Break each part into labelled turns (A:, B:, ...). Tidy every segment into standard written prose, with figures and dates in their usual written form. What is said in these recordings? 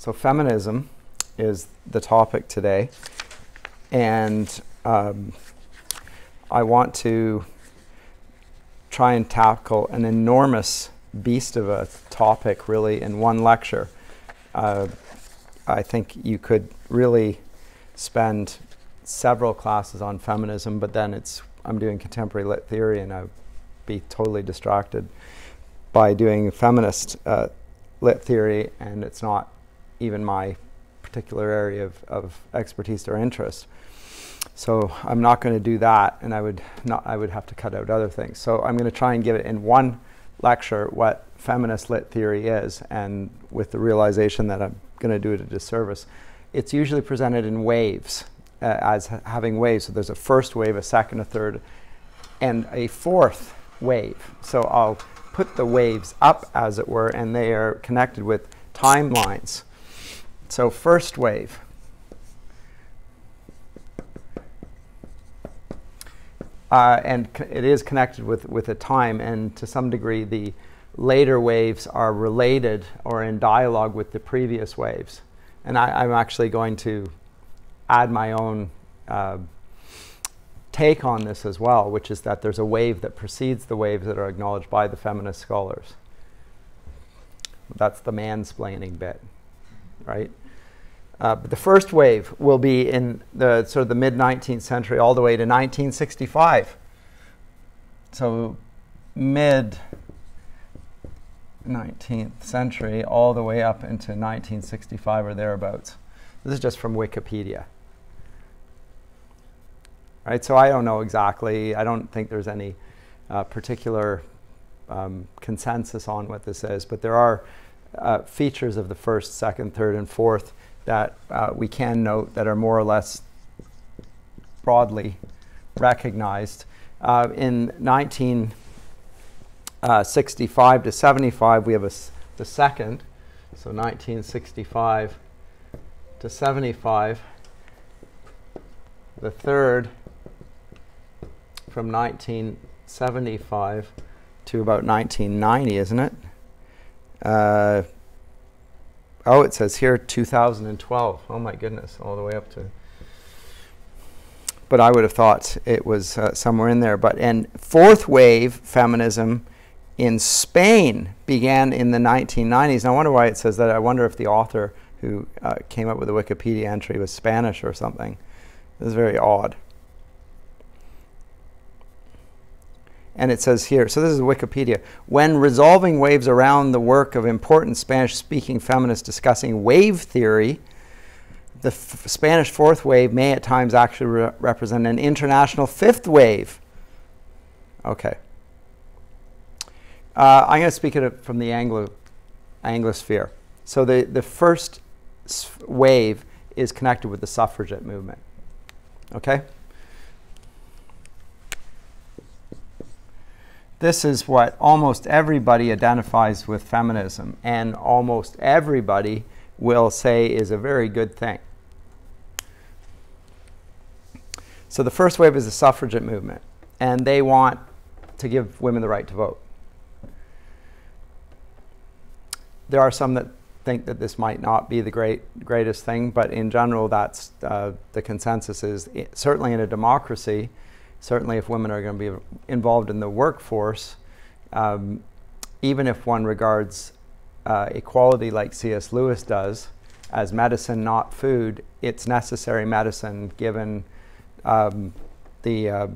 A: So feminism is the topic today, and I want to try and tackle an enormous beast of a topic really in one lecture. I think you could really spend several classes on feminism, but then I'm doing contemporary lit theory and I'd be totally distracted by doing feminist lit theory, and it's not even my particular area of expertise or interest. So I'm not going to do that, and I would have to cut out other things. So I'm going to try and give it in one lecture what feminist lit theory is, and with the realization that I'm going to do it a disservice. It's usually presented in waves, as having waves. So there's a first wave, a second, a third, and a fourth wave. So I'll put the waves up, as it were, and they are connected with timelines. So first wave. And it is connected with a time, and to some degree the later waves are related or in dialogue with the previous waves. And I'm actually going to add my own take on this as well, which is that there's a wave that precedes the waves that are acknowledged by the feminist scholars. That's the mansplaining bit, right? But the first wave will be in the sort of the mid-19th century all the way to 1965. So mid-19th century all the way up into 1965 or thereabouts. This is just from Wikipedia. Right, so I don't know exactly. I don't think there's any particular consensus on what this is, but there are features of the first, second, third, and fourth that we can note that are more or less broadly recognized. In 1965 to 75, we have the second, so 1965 to 75. The third, from 1975 to about 1990, isn't it? Oh, it says here 2012. Oh my goodness, all the way up to. But I would have thought it was somewhere in there. And fourth wave feminism in Spain began in the 1990s. And I wonder why it says that. I wonder if the author who came up with the Wikipedia entry was Spanish or something. This is very odd. And it says here, so this is Wikipedia, when resolving waves around the work of important Spanish-speaking feminists discussing wave theory, the Spanish fourth wave may at times actually represent an international fifth wave. Okay. I'm going to speak it from the Anglosphere. So the first wave is connected with the suffragette movement. Okay? This is what almost everybody identifies with feminism, and almost everybody will say is a very good thing. So the first wave is the suffragette movement, and they want to give women the right to vote. There are some that think that this might not be the greatest thing, but in general, that's the consensus is certainly in a democracy. Certainly if women are going to be involved in the workforce, even if one regards equality like C.S. Lewis does as medicine, not food, it's necessary medicine given the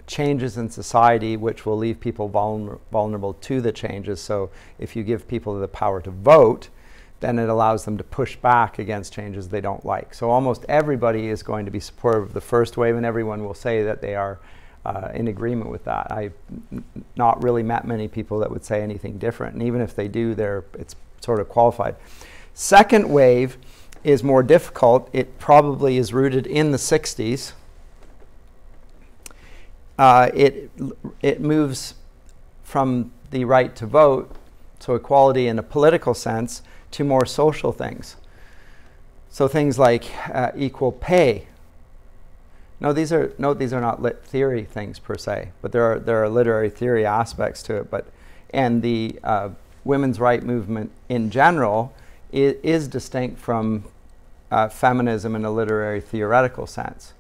A: changes in society which will leave people vulnerable to the changes. So if you give people the power to vote, then it allows them to push back against changes they don't like. So almost everybody is going to be supportive of the first wave, and everyone will say that they are in agreement with that. I've not really met many people that would say anything different, and even if they do, it's sort of qualified. Second wave is more difficult. It probably is rooted in the 60s. It moves from the right to vote, so equality in a political sense, to more social things. So things like equal pay. These are not lit theory things per se, but there are literary theory aspects to it. And the women's right movement in general is distinct from feminism in a literary theoretical sense.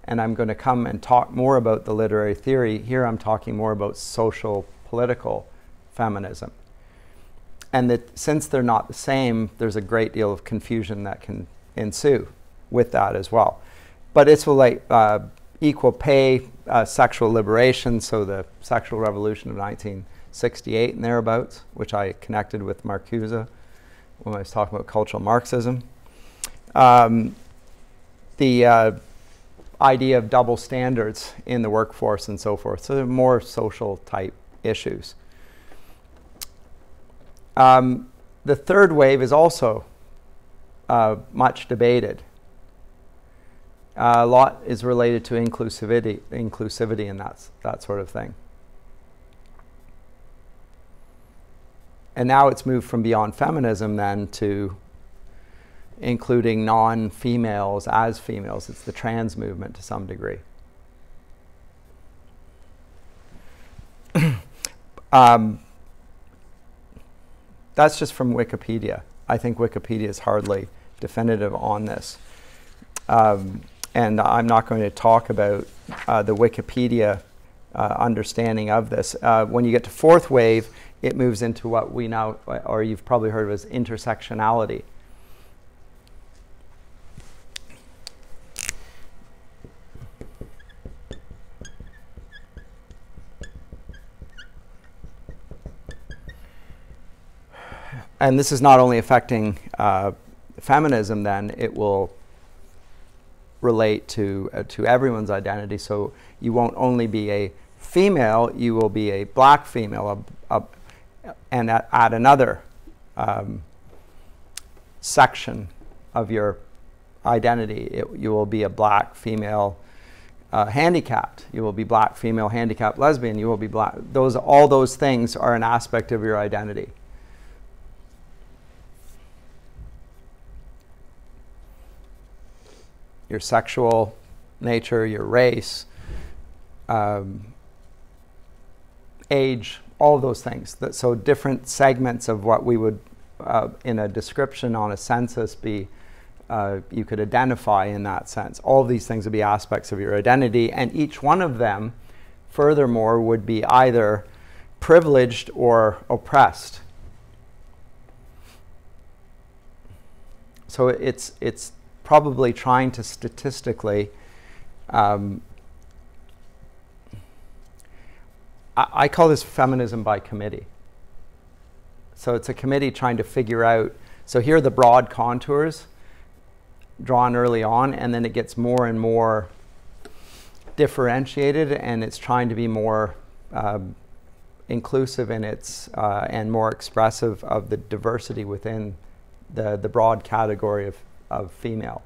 A: And I'm going to come and talk more about the literary theory. Here I'm talking more about social political feminism. And that since they're not the same, there's a great deal of confusion that can ensue with that as well. But it's like equal pay, sexual liberation, so the sexual revolution of 1968 and thereabouts, which I connected with Marcuse when I was talking about cultural Marxism. The idea of double standards in the workforce and so forth. So they're more social type issues. The third wave is also much debated. A lot is related to inclusivity and that sort of thing. And now it's moved from beyond feminism then to including non-females as females. It's the trans movement to some degree. That's just from Wikipedia. I think Wikipedia is hardly definitive on this. And I'm not going to talk about the Wikipedia understanding of this. When you get to fourth wave, it moves into what we now, or you've probably heard of as intersectionality. And this is not only affecting feminism then, it will relate to everyone's identity. So you won't only be a female, you will be a black female, and at another section of your identity, you will be a black female handicapped. You will be black female handicapped lesbian. You will be black. All those things are an aspect of your identity. Your sexual nature, your race, age, all of those things. So different segments of what we would, in a description on a census, be you could identify in that sense. All of these things would be aspects of your identity, and each one of them, furthermore, would be either privileged or oppressed. So it's probably trying to statistically, I call this feminism by committee. So it's a committee trying to figure out, so here are the broad contours drawn early on, and then it gets more and more differentiated, and it's trying to be more inclusive in its, and more expressive of the diversity within the broad category of female.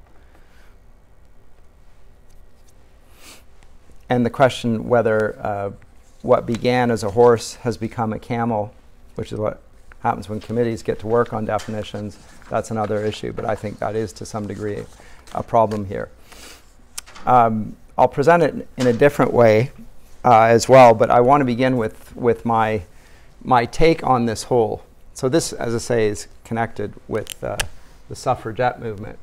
A: And the question whether what began as a horse has become a camel, which is what happens when committees get to work on definitions, that's another issue, but I think that is to some degree a problem here. I'll present it in a different way as well, but I want to begin with my take on this whole. So this, as I say, is connected with the suffragette movement.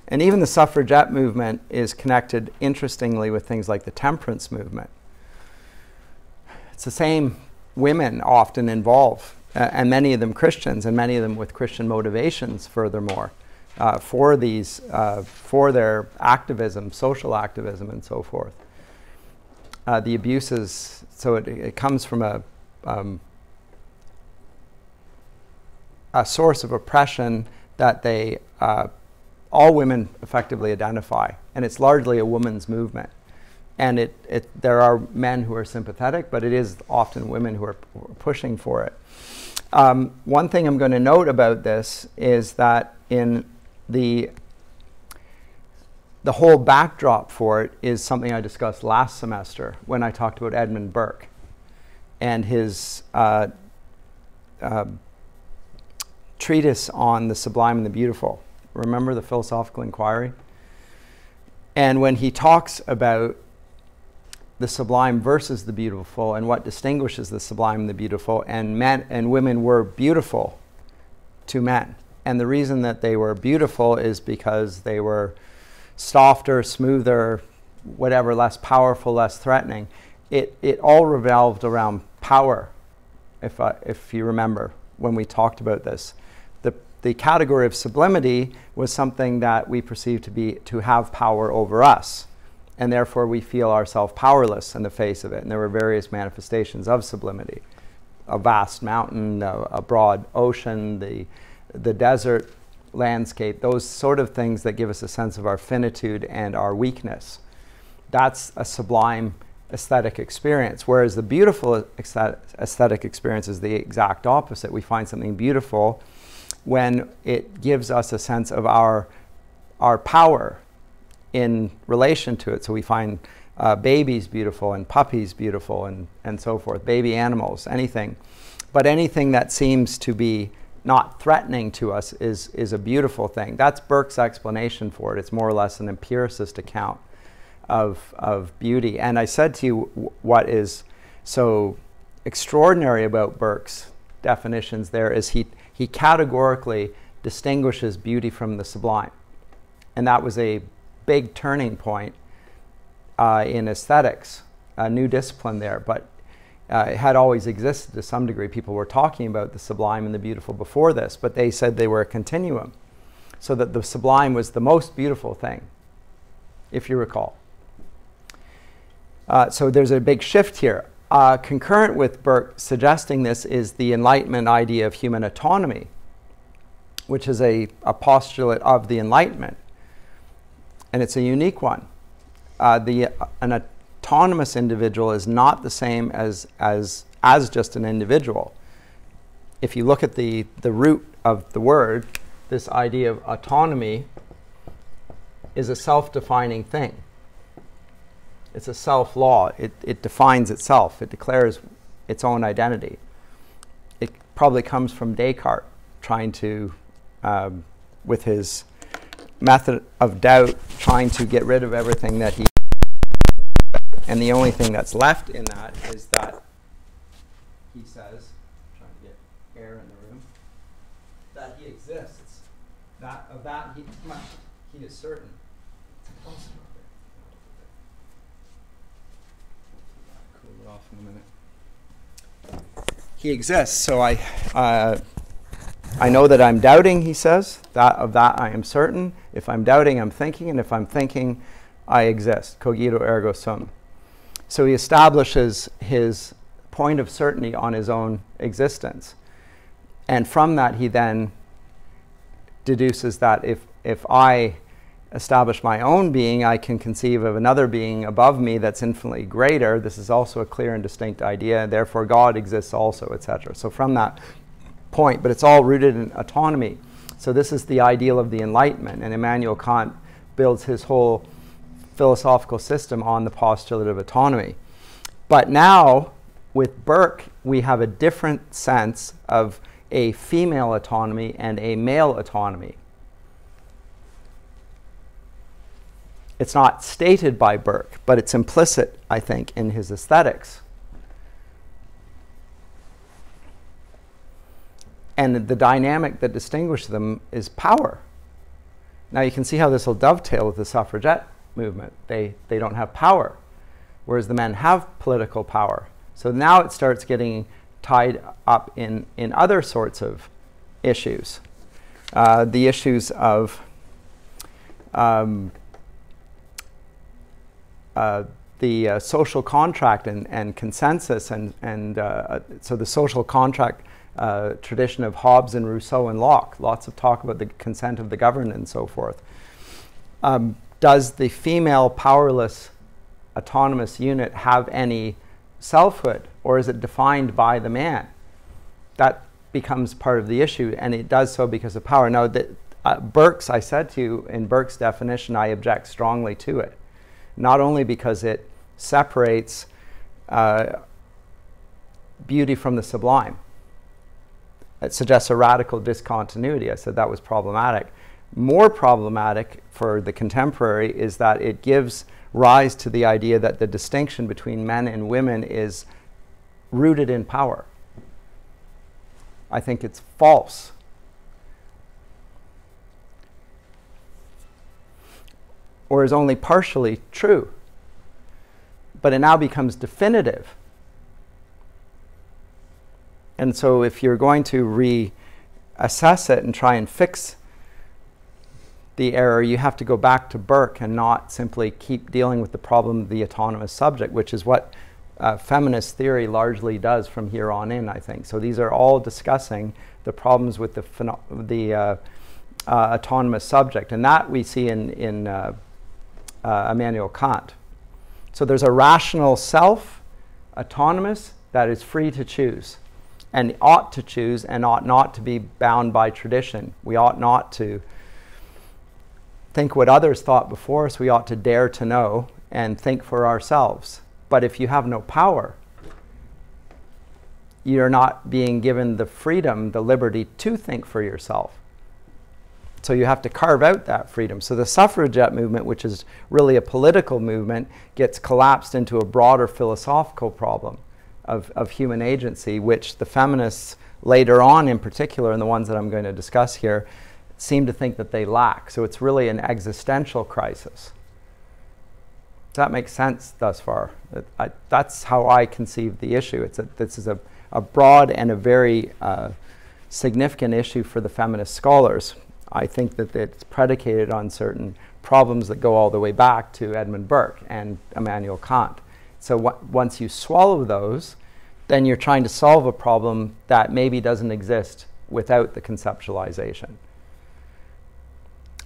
A: And even the suffragette movement is connected, interestingly, with things like the temperance movement. It's the same women often involved, and many of them Christians, and many of them with Christian motivations, furthermore, for their activism, social activism, and so forth. The abuses, so it comes from a source of oppression that they all women effectively identify, and it's largely a woman's movement. And there are men who are sympathetic, but it is often women who are pushing for it. One thing I'm going to note about this is that in the whole backdrop for it is something I discussed last semester when I talked about Edmund Burke and his treatise on the sublime and the beautiful. Remember the philosophical inquiry? And when he talks about the sublime versus the beautiful and what distinguishes the sublime and the beautiful, and men and women were beautiful to men. And the reason that they were beautiful is because they were softer, smoother, whatever, less powerful, less threatening. It all revolved around power, if you remember when we talked about this. The category of sublimity was something that we perceive to have power over us, and therefore we feel ourselves powerless in the face of it. And there were various manifestations of sublimity: a vast mountain, a broad ocean, the desert landscape, those sort of things that give us a sense of our finitude and our weakness. That's a sublime aesthetic experience, whereas the beautiful aesthetic experience is the exact opposite. We find something beautiful when it gives us a sense of our power in relation to it. So we find babies beautiful and puppies beautiful and so forth, baby animals, anything. But anything that seems to be not threatening to us is a beautiful thing. That's Burke's explanation for it. It's more or less an empiricist account of beauty. And I said to you, what is so extraordinary about Burke's definitions there is he categorically distinguishes beauty from the sublime. And that was a big turning point in aesthetics, a new discipline there. But it had always existed to some degree. People were talking about the sublime and the beautiful before this, but they said they were a continuum, so that the sublime was the most beautiful thing, if you recall. So there's a big shift here. Concurrent with Burke suggesting this is the Enlightenment idea of human autonomy, which is a postulate of the Enlightenment. And it's a unique one. An autonomous individual is not the same as just an individual. If you look at the root of the word, this idea of autonomy is a self-defining thing. It's a self-law. It defines itself. It declares its own identity. It probably comes from Descartes trying to, with his method of doubt, trying to get rid of everything that he... And the only thing that's left in that is that he says, trying to get air in the room, that he exists. That of that he is certain. Cool it off in a minute. He exists, so I know that I'm doubting, he says. Of that I am certain. If I'm doubting, I'm thinking, and if I'm thinking, I exist. Cogito ergo sum. So he establishes his point of certainty on his own existence. And from that, he then deduces that if I establish my own being, I can conceive of another being above me that's infinitely greater. This is also a clear and distinct idea, and therefore God exists also, etc. So from that point, but it's all rooted in autonomy. So this is the ideal of the Enlightenment, and Immanuel Kant builds his whole philosophical system on the postulate of autonomy. But now, with Burke, we have a different sense of a female autonomy and a male autonomy. It's not stated by Burke, but it's implicit, I think, in his aesthetics. And the dynamic that distinguishes them is power. Now you can see how this will dovetail with the suffragette movement. They don't have power, whereas the men have political power. So now it starts getting tied up in other sorts of issues. The issues of the social contract and consensus, and so the social contract tradition of Hobbes and Rousseau and Locke, lots of talk about the consent of the governed and so forth. Does the female powerless autonomous unit have any selfhood, or is it defined by the man? That becomes part of the issue, and it does so because of power. Now, Burke's, I said to you, in Burke's definition, I object strongly to it. Not only because it separates beauty from the sublime. It suggests a radical discontinuity. I said that was problematic. more problematic for the contemporary is that it gives rise to the idea that the distinction between men and women is rooted in power. I think it's false. Or is only partially true. But it now becomes definitive. And so if you're going to reassess it and try and fix the error, you have to go back to Burke and not simply keep dealing with the problem of the autonomous subject, which is what feminist theory largely does from here on in, I think. So these are all discussing the problems with the autonomous subject, and that we see in Immanuel Kant. So there's a rational self, autonomous, that is free to choose, and ought to choose, and ought not to be bound by tradition. We ought not to think what others thought before us. We ought to dare to know and think for ourselves. But if you have no power, you're not being given the freedom, the liberty to think for yourself. So you have to carve out that freedom. So the suffragette movement, which is really a political movement, gets collapsed into a broader philosophical problem of human agency, which the feminists later on in particular, and the ones that I'm going to discuss here, seem to think that they lack. So it's really an existential crisis. Does that make sense thus far? That's how I conceive the issue. This is a broad and a very significant issue for the feminist scholars. I think that it's predicated on certain problems that go all the way back to Edmund Burke and Immanuel Kant. So once you swallow those, then you're trying to solve a problem that maybe doesn't exist without the conceptualization.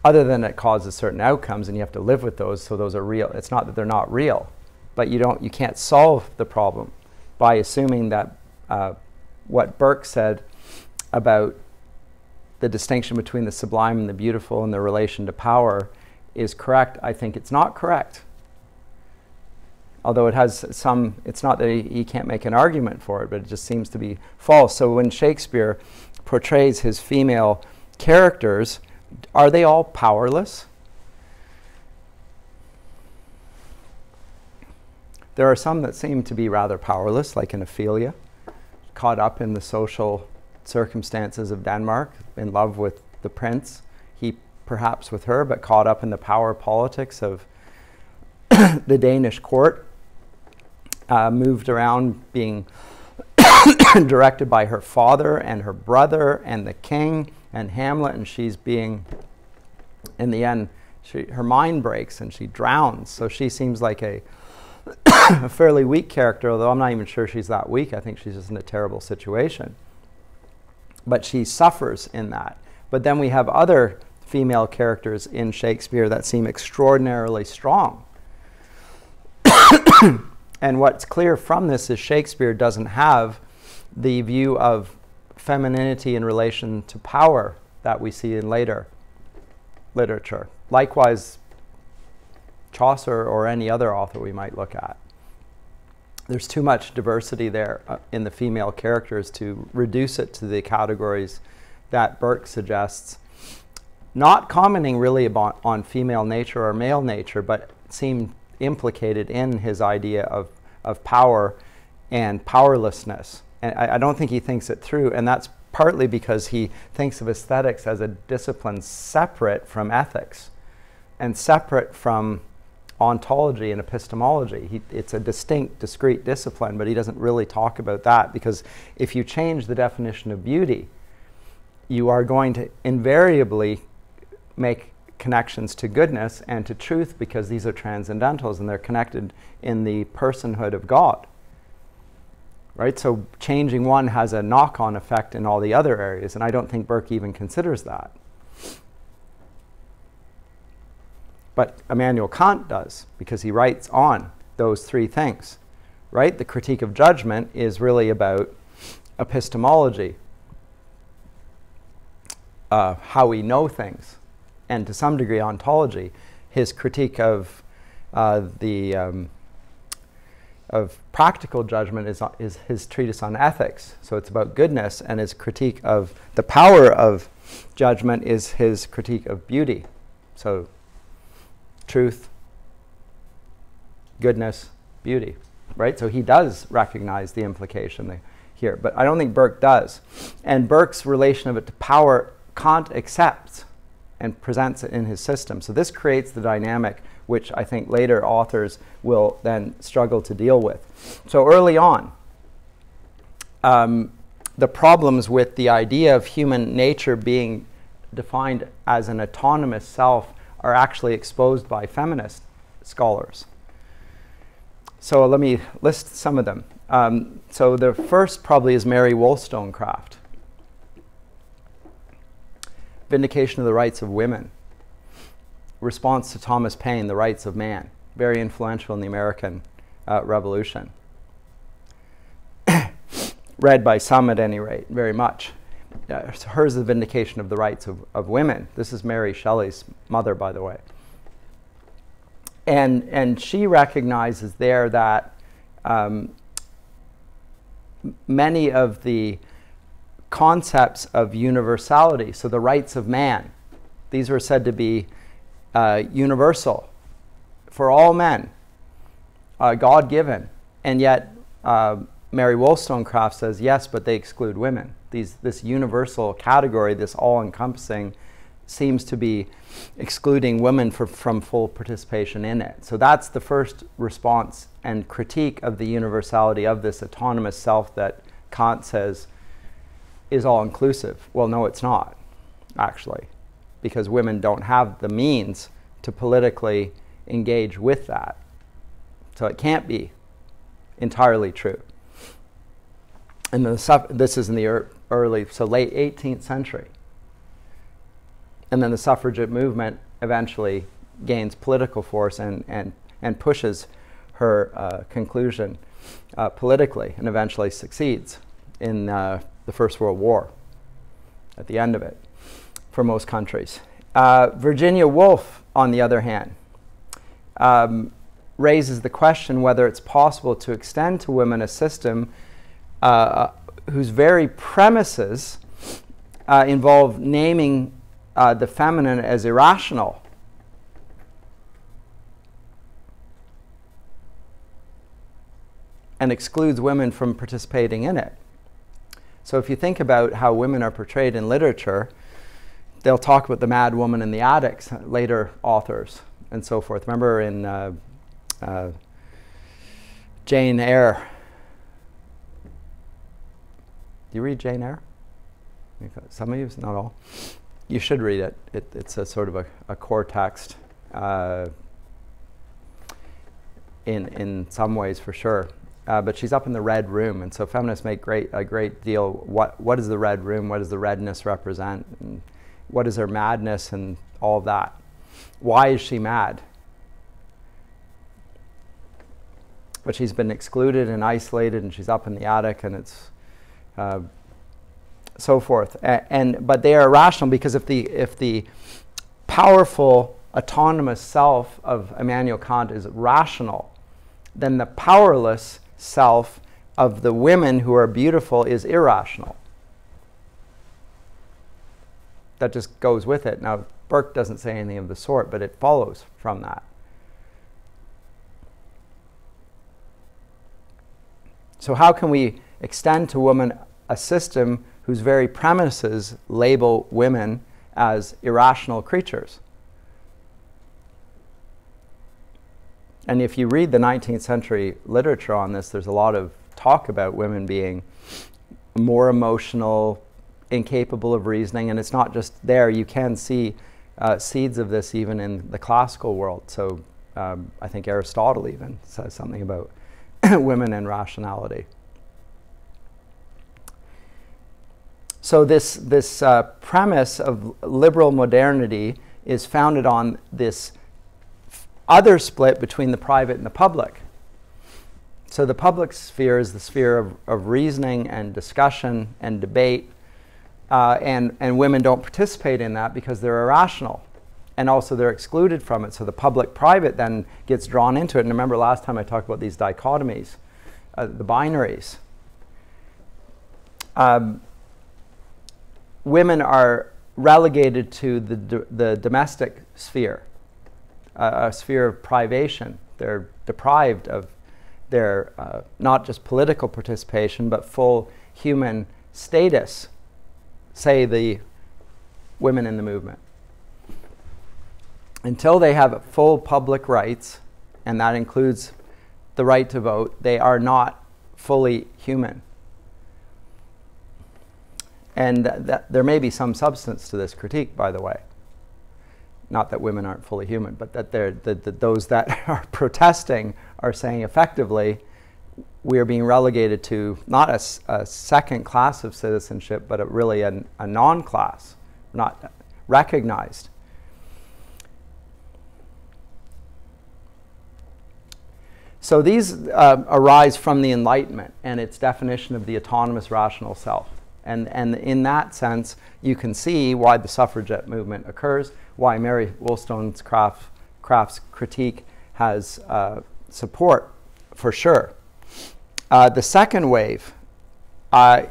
A: Other than it causes certain outcomes and you have to live with those, so those are real. It's not that they're not real, but you can't solve the problem by assuming that what Burke said about the distinction between the sublime and the beautiful and the relation to power is correct. I think it's not correct. Although it has some, it's not that he can't make an argument for it, but it just seems to be false. So when Shakespeare portrays his female characters, are they all powerless? There are some that seem to be rather powerless, like an Ophelia, caught up in the social circumstances of Denmark, in love with the prince, he perhaps with her, but caught up in the power politics of the Danish court, moved around being directed by her father and her brother and the king and Hamlet, and she's being, in the end, her mind breaks and she drowns. So she seems like a fairly weak character, although I'm not even sure she's that weak. I think she's just in a terrible situation. But she suffers in that. But then we have other female characters in Shakespeare that seem extraordinarily strong. And what's clear from this is Shakespeare doesn't have the view of femininity in relation to power that we see in later literature. Likewise, Chaucer or any other author we might look at. There's too much diversity there in the female characters to reduce it to the categories that Burke suggests, not commenting really on female nature or male nature, but seem implicated in his idea of power and powerlessness. And I don't think he thinks it through, and that's partly because he thinks of aesthetics as a discipline separate from ethics and separate from ontology and epistemology. It's a distinct, discrete discipline, but he doesn't really talk about that, because if you change the definition of beauty, you are going to invariably make connections to goodness and to truth, because these are transcendentals and they're connected in the personhood of God. Right? So changing one has a knock-on effect in all the other areas, and I don't think Burke even considers that. But Immanuel Kant does, because he writes on those three things. Right? The Critique of Judgment is really about epistemology, how we know things, and to some degree ontology. His critique of the of practical judgment is his treatise on ethics. So it's about goodness, and his critique of the power of judgment is his critique of beauty. So truth, goodness, beauty, right? So he does recognize the implication here, but I don't think Burke does. And Burke's relation of it to power, Kant accepts and presents it in his system. So this creates the dynamic which I think later authors will then struggle to deal with. So early on, the problems with the idea of human nature being defined as an autonomous self are actually exposed by feminist scholars. So let me list some of them. So the first probably is Mary Wollstonecraft. Vindication of the Rights of Women. Response to Thomas Paine, The Rights of Man. Very influential in the American Revolution. Read by some at any rate, very much. Hers is the vindication of the rights of women. This is Mary Shelley's mother, by the way. And she recognizes there that many of the concepts of universality, so the rights of man, these were said to be universal for all men, God-given, and yet Mary Wollstonecraft says yes, but they exclude women. This universal category, this all-encompassing, seems to be excluding women from full participation in it. So that's the first response and critique of the universality of this autonomous self that Kant says is all-inclusive. Well, no, it's not, actually, because women don't have the means to politically engage with that. So it can't be entirely true. And this is in the early, so late 18th century. And then the suffragette movement eventually gains political force and pushes her conclusion politically, and eventually succeeds in the First World War at the end of it for most countries. Virginia Woolf, on the other hand, raises the question whether it's possible to extend to women a system whose very premises involve naming the feminine as irrational. And excludes women from participating in it. So if you think about how women are portrayed in literature, they'll talk about the mad woman in the attics, later authors, and so forth. Remember in Jane Eyre. Do you read Jane Eyre? Some of you, not all. You should read it. It's a sort of a core text in some ways, for sure. But she's up in the red room, and so feminists make a great deal. What is the red room? What does the redness represent? And what is her madness and all of that? Why is she mad? But she's been excluded and isolated, and she's up in the attic, and it's so forth. But they are irrational because if the powerful autonomous self of Immanuel Kant is rational, then the powerless self of the women who are beautiful is irrational. That just goes with it. Now, Burke doesn't say anything of the sort, but it follows from that. So how can we extend to women a system whose very premises label women as irrational creatures? And if you read the 19th century literature on this, there's a lot of talk about women being more emotional, incapable of reasoning, and it's not just there. You can see seeds of this even in the classical world. So I think Aristotle even says something about women and rationality. So this premise of liberal modernity is founded on this other split between the private and the public. So the public sphere is the sphere of reasoning and discussion and debate, and women don't participate in that because they're irrational. And also they're excluded from it, so the public-private then gets drawn into it. And remember last time I talked about these dichotomies, the binaries. Women are relegated to the domestic sphere, a sphere of privation. They're deprived of their not just political participation, but full human status, say the women in the movement. Until they have full public rights, and that includes the right to vote, they are not fully human. And there may be some substance to this critique, by the way. Not that women aren't fully human, but that those that are protesting are saying effectively, we are being relegated to not a second class of citizenship, but really a non-class, not recognized. So these arise from the Enlightenment and its definition of the autonomous rational self. And in that sense, you can see why the suffragette movement occurs, why Mary Wollstonecraft's critique has support, for sure. The second wave,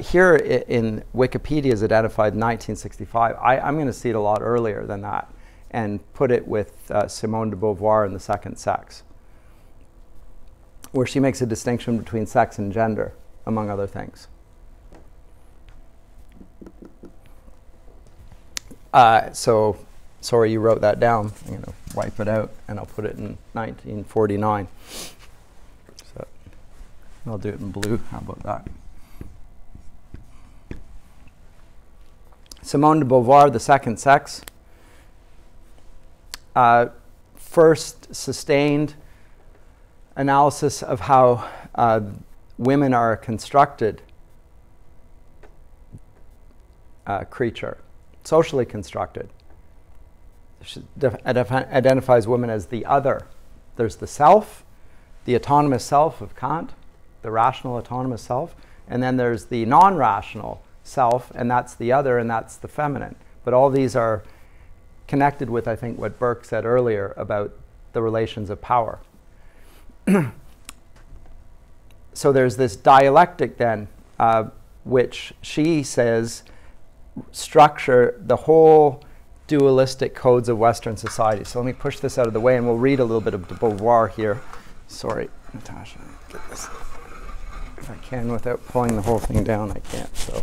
A: here in Wikipedia is identified in 1965. I'm going to see it a lot earlier than that and put it with Simone de Beauvoir and the second sex, where she makes a distinction between sex and gender, among other things. So, sorry you wrote that down. I'm going to wipe it out, and I'll put it in 1949. So, I'll do it in blue. How about that? Simone de Beauvoir, The Second Sex, first sustained analysis of how women are a constructed creature, socially constructed. She identifies women as the other. There's the self, the autonomous self of Kant, the rational autonomous self, and then there's the non-rational self, and that's the other, and that's the feminine. But all these are connected with, I think, what Burke said earlier about the relations of power. So there's this dialectic then, which she says structure the whole dualistic codes of Western society. So let me push this out of the way and we'll read a little bit of de Beauvoir here. Sorry, Natasha, get this if I can without pulling the whole thing down. I can't, so.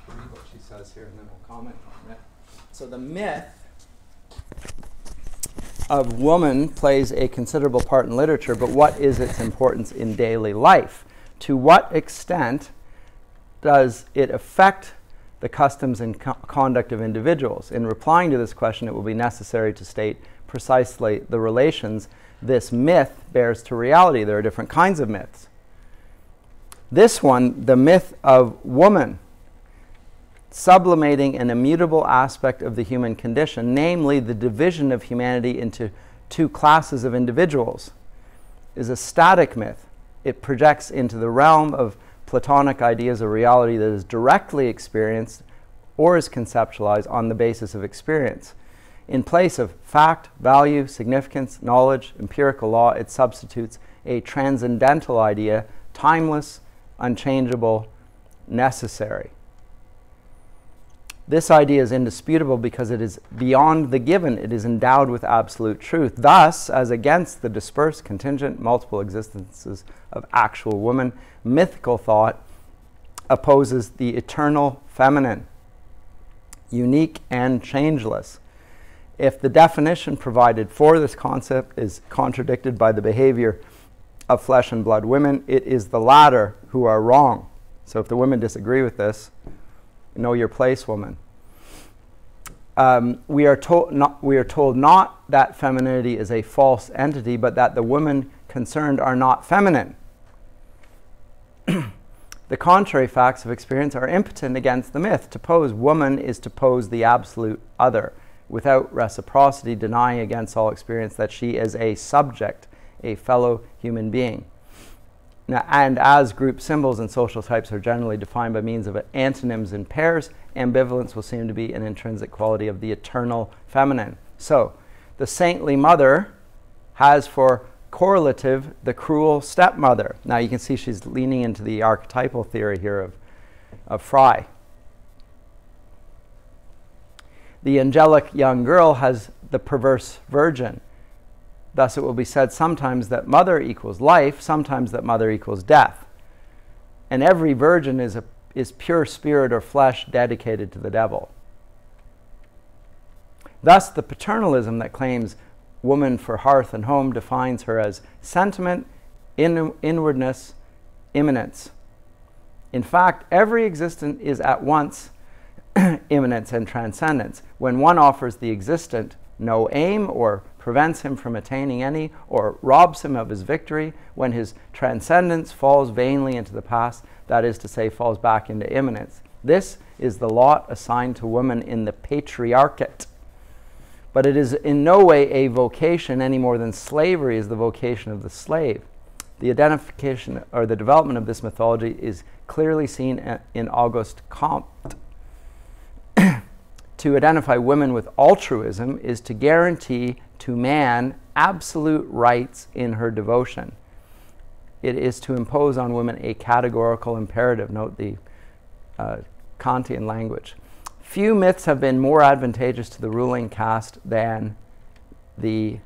A: Read what she says here and then we'll comment on it. So the myth of woman plays a considerable part in literature, but what is its importance in daily life? To what extent does it affect the customs and conduct of individuals? In replying to this question, it will be necessary to state precisely the relations this myth bears to reality. There are different kinds of myths. This one, the myth of woman, sublimating an immutable aspect of the human condition, namely the division of humanity into two classes of individuals, is a static myth. It projects into the realm of Platonic ideas of reality that is directly experienced or is conceptualized on the basis of experience. In place of fact, value, significance, knowledge, empirical law, it substitutes a transcendental idea, timeless, unchangeable, necessary. This idea is indisputable because it is beyond the given. It is endowed with absolute truth. Thus, as against the dispersed, contingent, multiple existences of actual woman, mythical thought opposes the eternal feminine, unique and changeless. If the definition provided for this concept is contradicted by the behavior of flesh and blood women, it is the latter who are wrong. So if the women disagree with this, know your place, woman. We are told not that femininity is a false entity, but that the women concerned are not feminine. The contrary facts of experience are impotent against the myth. To pose woman is to pose the absolute other, without reciprocity, denying against all experience that she is a subject, a fellow human being. Now, and as group symbols and social types are generally defined by means of antonyms and pairs, ambivalence will seem to be an intrinsic quality of the eternal feminine. So, the saintly mother has for correlative the cruel stepmother. Now you can see she's leaning into the archetypal theory here of Fry. The angelic young girl has the perverse virgin. Thus it will be said sometimes that mother equals life, sometimes that mother equals death. And every virgin is pure spirit or flesh dedicated to the devil. Thus the paternalism that claims woman for hearth and home defines her as sentiment, inwardness, immanence. In fact, every existent is at once immanence and transcendence. When one offers the existent no aim or prevents him from attaining any or robs him of his victory, when his transcendence falls vainly into the past, that is to say, falls back into immanence. This is the lot assigned to woman in the patriarchate. But it is in no way a vocation any more than slavery is the vocation of the slave. The identification or the development of this mythology is clearly seen in Auguste Comte. To identify women with altruism is to guarantee to man absolute rights in her devotion. It is to impose on women a categorical imperative. Note the Kantian language. Few myths have been more advantageous to the ruling caste than the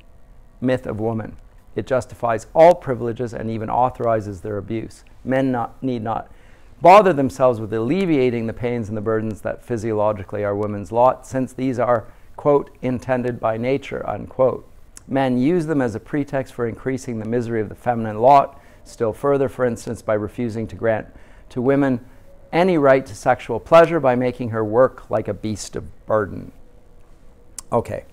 A: myth of woman. It justifies all privileges and even authorizes their abuse. Men need not bother themselves with alleviating the pains and the burdens that physiologically are women's lot, since these are, quote, intended by nature, unquote. Men use them as a pretext for increasing the misery of the feminine lot, still further, for instance, by refusing to grant to women any right to sexual pleasure by making her work like a beast of burden. Okay.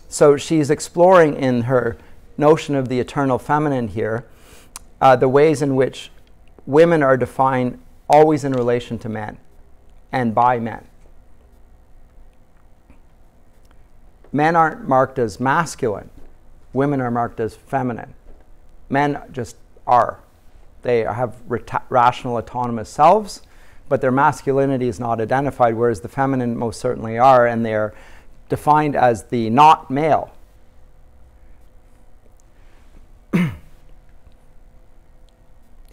A: So she's exploring in her notion of the eternal feminine here the ways in which women are defined always in relation to men and by men. Men aren't marked as masculine. Women are marked as feminine. Men just are. They have rational, autonomous selves, but their masculinity is not identified, whereas the feminine most certainly are, and they're defined as the not male.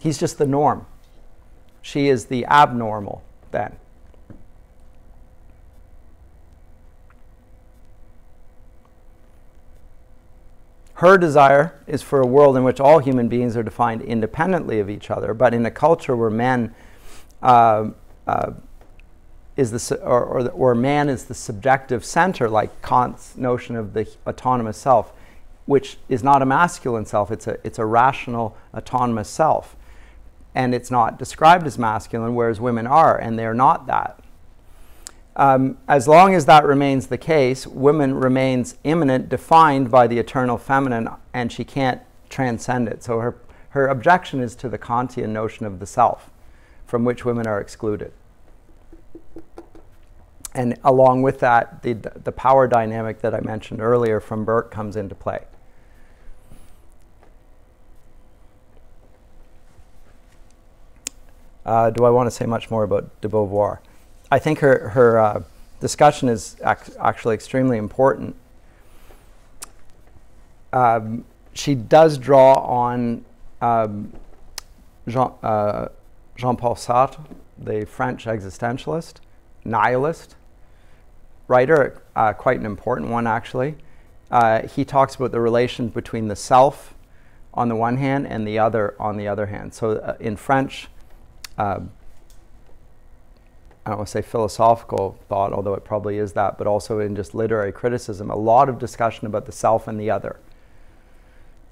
A: He's just the norm. She is the abnormal then. Her desire is for a world in which all human beings are defined independently of each other, but in a culture where man is or man is the subjective center, like Kant's notion of the autonomous self, which is not a masculine self. It's a rational, autonomous self. And it's not described as masculine, whereas women are, and they're not that. As long as that remains the case, woman remains immanent, defined by the eternal feminine, and she can't transcend it. So her objection is to the Kantian notion of the self, from which women are excluded. And along with that, the power dynamic that I mentioned earlier from Burke comes into play. Do I want to say much more about de Beauvoir? I think her discussion is actually extremely important. She does draw on Jean-Paul Sartre, the French existentialist, nihilist writer, quite an important one actually. He talks about the relation between the self on the one hand and the other on the other hand. So in French, I don't want to say philosophical thought, although it probably is that, but also in just literary criticism, a lot of discussion about the self and the other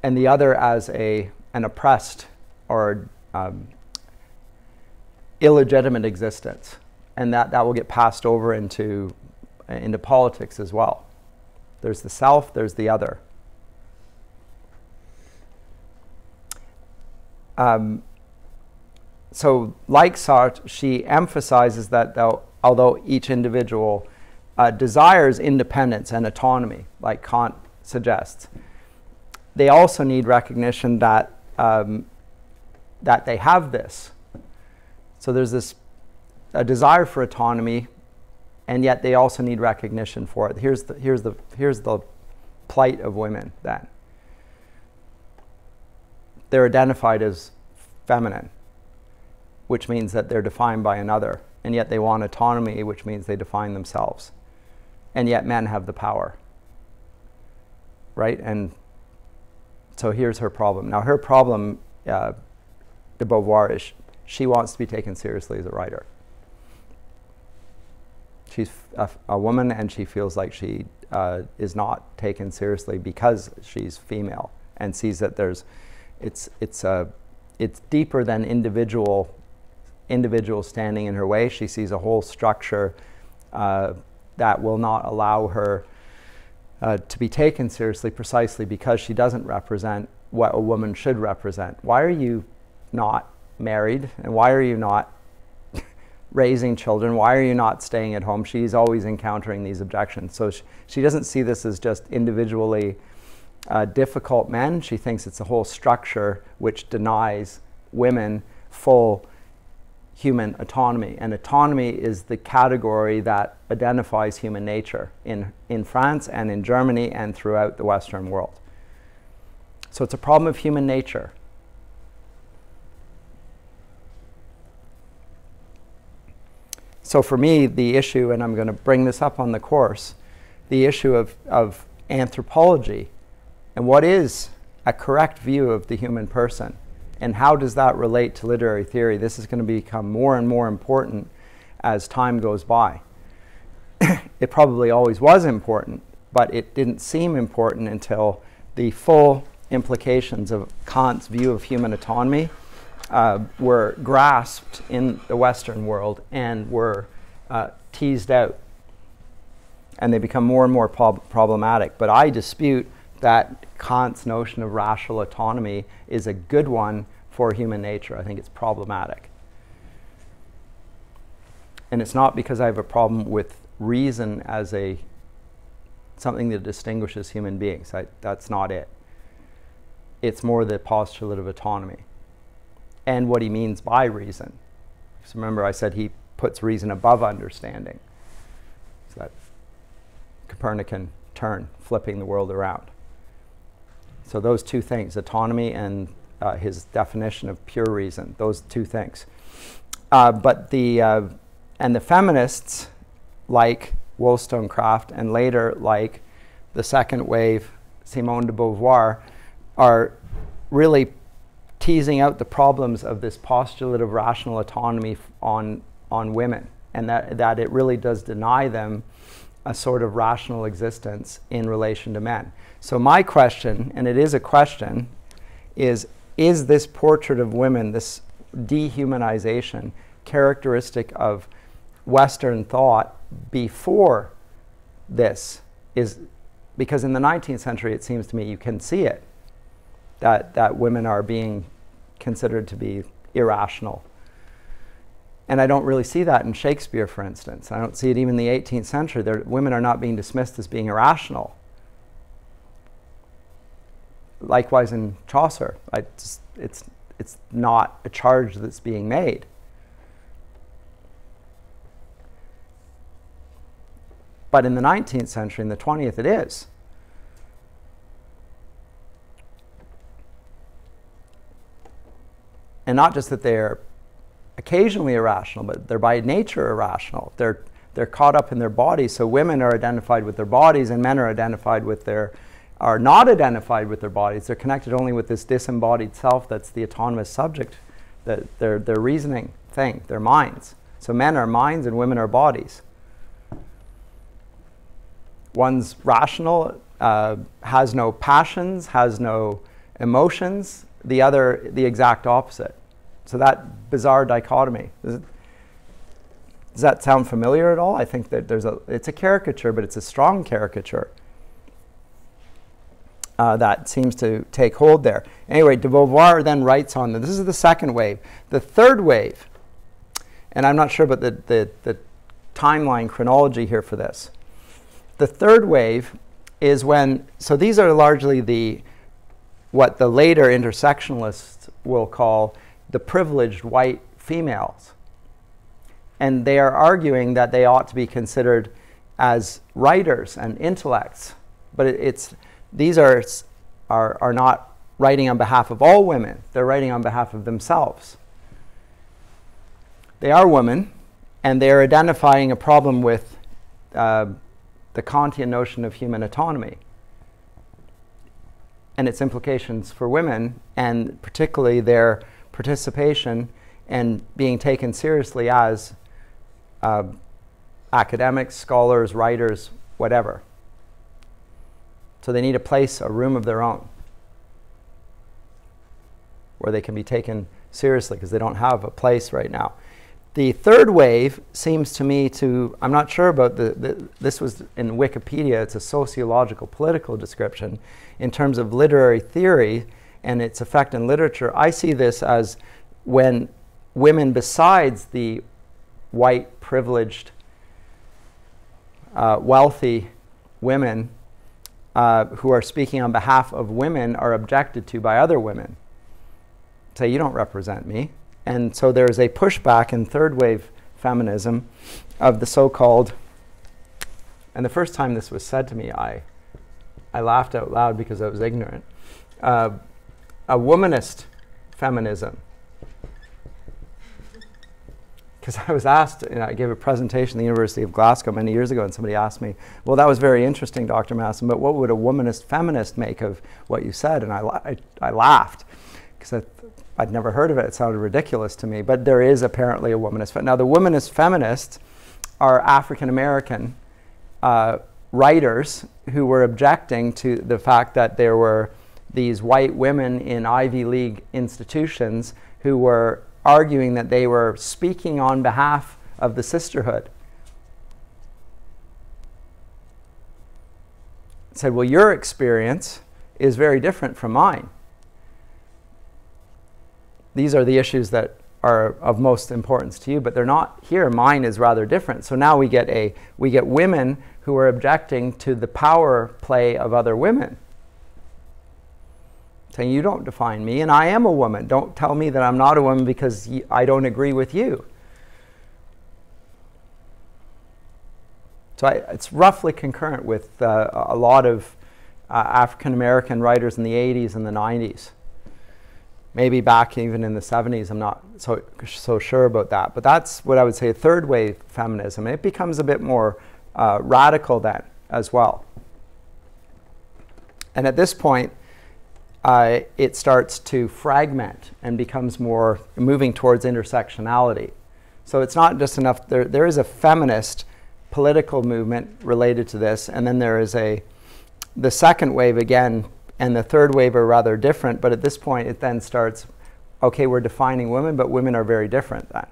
A: as an oppressed or illegitimate existence, and that will get passed over into politics as well. There's the self, there's the other. So, like Sartre, she emphasizes that although each individual desires independence and autonomy, like Kant suggests, they also need recognition that that they have this. So there's a desire for autonomy, and yet they also need recognition for it. Here's the plight of women then. They're identified as feminine, which means that they're defined by another, and yet they want autonomy, which means they define themselves. And yet men have the power, right? And so here's her problem. Now her problem, de Beauvoir, is she wants to be taken seriously as a writer. She's a woman, and she feels like she is not taken seriously because she's female, and sees that it's deeper than individual standing in her way. She sees a whole structure that will not allow her to be taken seriously, precisely because she doesn't represent what a woman should represent. Why are you not married, and why are you not raising children? Why are you not staying at home? She's always encountering these objections. So she doesn't see this as just individually difficult men. She thinks it's a whole structure which denies women full human autonomy. And autonomy is the category that identifies human nature in France and in Germany and throughout the Western world. So it's a problem of human nature. So for me, the issue, and I'm going to bring this up on the course, the issue of anthropology, and what is a correct view of the human person, and how does that relate to literary theory? This is going to become more and more important as time goes by. It probably always was important, but it didn't seem important until the full implications of Kant's view of human autonomy were grasped in the Western world and were teased out. And they become more and more problematic. But I dispute that Kant's notion of rational autonomy is a good one for human nature. I think it's problematic. And it's not because I have a problem with reason as something that distinguishes human beings. That's not it. It's more the postulate of autonomy and what he means by reason. So remember, I said he puts reason above understanding. It's that Copernican turn, flipping the world around. So those two things, autonomy and his definition of pure reason, those two things. But the feminists, like Wollstonecraft, and later like the second wave, Simone de Beauvoir, are really teasing out the problems of this postulate of rational autonomy on women, and that it really does deny them a sort of rational existence in relation to men. So my question, and it is a question, is this portrait of women, this dehumanization, characteristic of Western thought before this? Because in the 19th century, it seems to me you can see it, that women are being considered to be irrational. And I don't really see that in Shakespeare, for instance. I don't see it even in the 18th century. Women are not being dismissed as being irrational. Likewise in Chaucer, it's not a charge that's being made. But in the 19th century, in the 20th, it is. And not just that they're occasionally irrational, but they're by nature irrational. They're caught up in their bodies. So women are identified with their bodies, and men are not identified with their bodies. They're connected only with this disembodied self that's the autonomous subject, their reasoning thing, their minds. So men are minds and women are bodies. One's rational, has no passions, has no emotions. The other, the exact opposite. So that bizarre dichotomy. Does that sound familiar at all? I think that it's a caricature, but it's a strong caricature that seems to take hold there. Anyway, de Beauvoir then writes on, this is the second wave. The third wave, and I'm not sure about the timeline chronology here for this. The third wave is when, so these are largely what the later intersectionalists will call the privileged white females. And they are arguing that they ought to be considered as writers and intellects. But these are not writing on behalf of all women. They're writing on behalf of themselves. They are women, and they're identifying a problem with the Kantian notion of human autonomy and its implications for women, and particularly their participation and being taken seriously as academics, scholars, writers, whatever. So they need a place, a room of their own, where they can be taken seriously, because they don't have a place right now. The third wave seems to me to, I'm not sure about this was in Wikipedia, it's a sociological political description. In terms of literary theory and its effect in literature, I see this as when women besides the white, privileged, wealthy women who are speaking on behalf of women are objected to by other women. Say, you don't represent me. And so there's a pushback in third wave feminism of the so-called, and the first time this was said to me, I laughed out loud because I was ignorant, a womanist feminism. Because I was asked, I gave a presentation at the University of Glasgow many years ago, and somebody asked me, well, that was very interesting, Dr. Masson, but what would a womanist feminist make of what you said? And I laughed, because I'd never heard of it. It sounded ridiculous to me, but there is apparently a womanist. Now, the womanist feminists are African-American writers who were objecting to the fact that there were these white women in Ivy League institutions who were arguing that they were speaking on behalf of the sisterhood. Said, well, your experience is very different from mine. These are the issues that are of most importance to you, but they're not here. Mine is rather different. So now we get women who are objecting to the power play of other women, saying, you don't define me, and I am a woman. Don't tell me that I'm not a woman because I don't agree with you. So it's roughly concurrent with a lot of African-American writers in the 80s and the 90s. Maybe back even in the 70s, I'm not so sure about that. But that's what I would say, third wave feminism. And it becomes a bit more radical then as well. And at this point, it starts to fragment and becomes more moving towards intersectionality. So it's not just enough, there is a feminist political movement related to this, and then there is the second wave again, and the third wave are rather different, but at this point it then starts, okay, we're defining women, but women are very different then.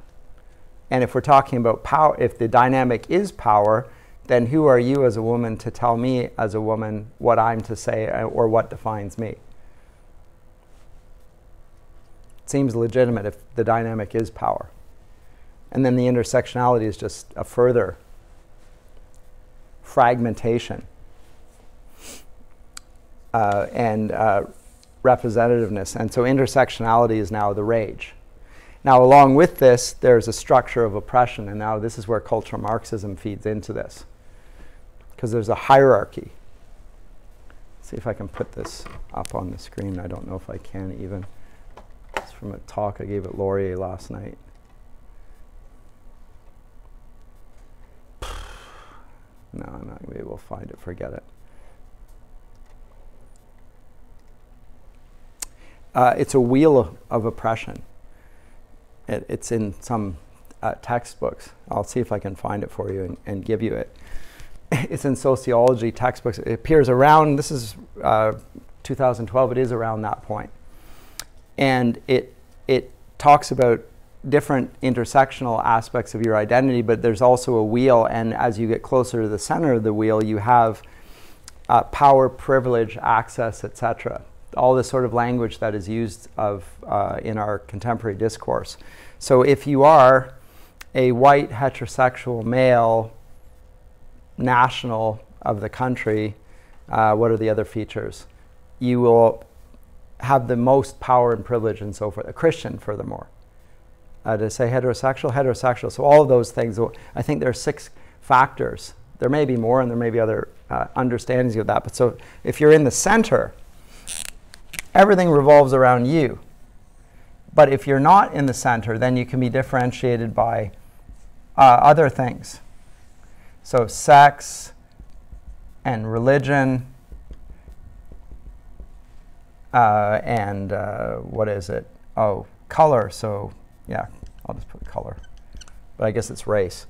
A: And if we're talking about power, if the dynamic is power, then who are you as a woman to tell me as a woman what I'm to say or what defines me? It seems legitimate if the dynamic is power. And then the intersectionality is just a further fragmentation and representativeness. And so intersectionality is now the rage. Now, along with this, there's a structure of oppression, and now this is where cultural Marxism feeds into this, because there's a hierarchy. Let's see if I can put this up on the screen. I don't know if I can even. It's from a talk I gave at Laurier last night. No, I'm not going to be able to find it. Forget it. It's a wheel of oppression. It's in some textbooks. I'll see if I can find it for you and give you it. It's in sociology textbooks. It appears around, this is 2012, it is around that point. And it talks about different intersectional aspects of your identity, but there's also a wheel, and as you get closer to the center of the wheel, you have power, privilege, access, etc. All this sort of language that is used in our contemporary discourse. So if you are a white heterosexual male national of the country, what are the other features? You will have the most power and privilege and so forth. A Christian, furthermore. To say heterosexual, heterosexual. So all of those things, I think there are 6 factors. There may be more and there may be other understandings of that. But so if you're in the center, everything revolves around you. But if you're not in the center, then you can be differentiated by other things. So sex and religion and what is it? Oh, color. So yeah, I'll just put color. But I guess it's race.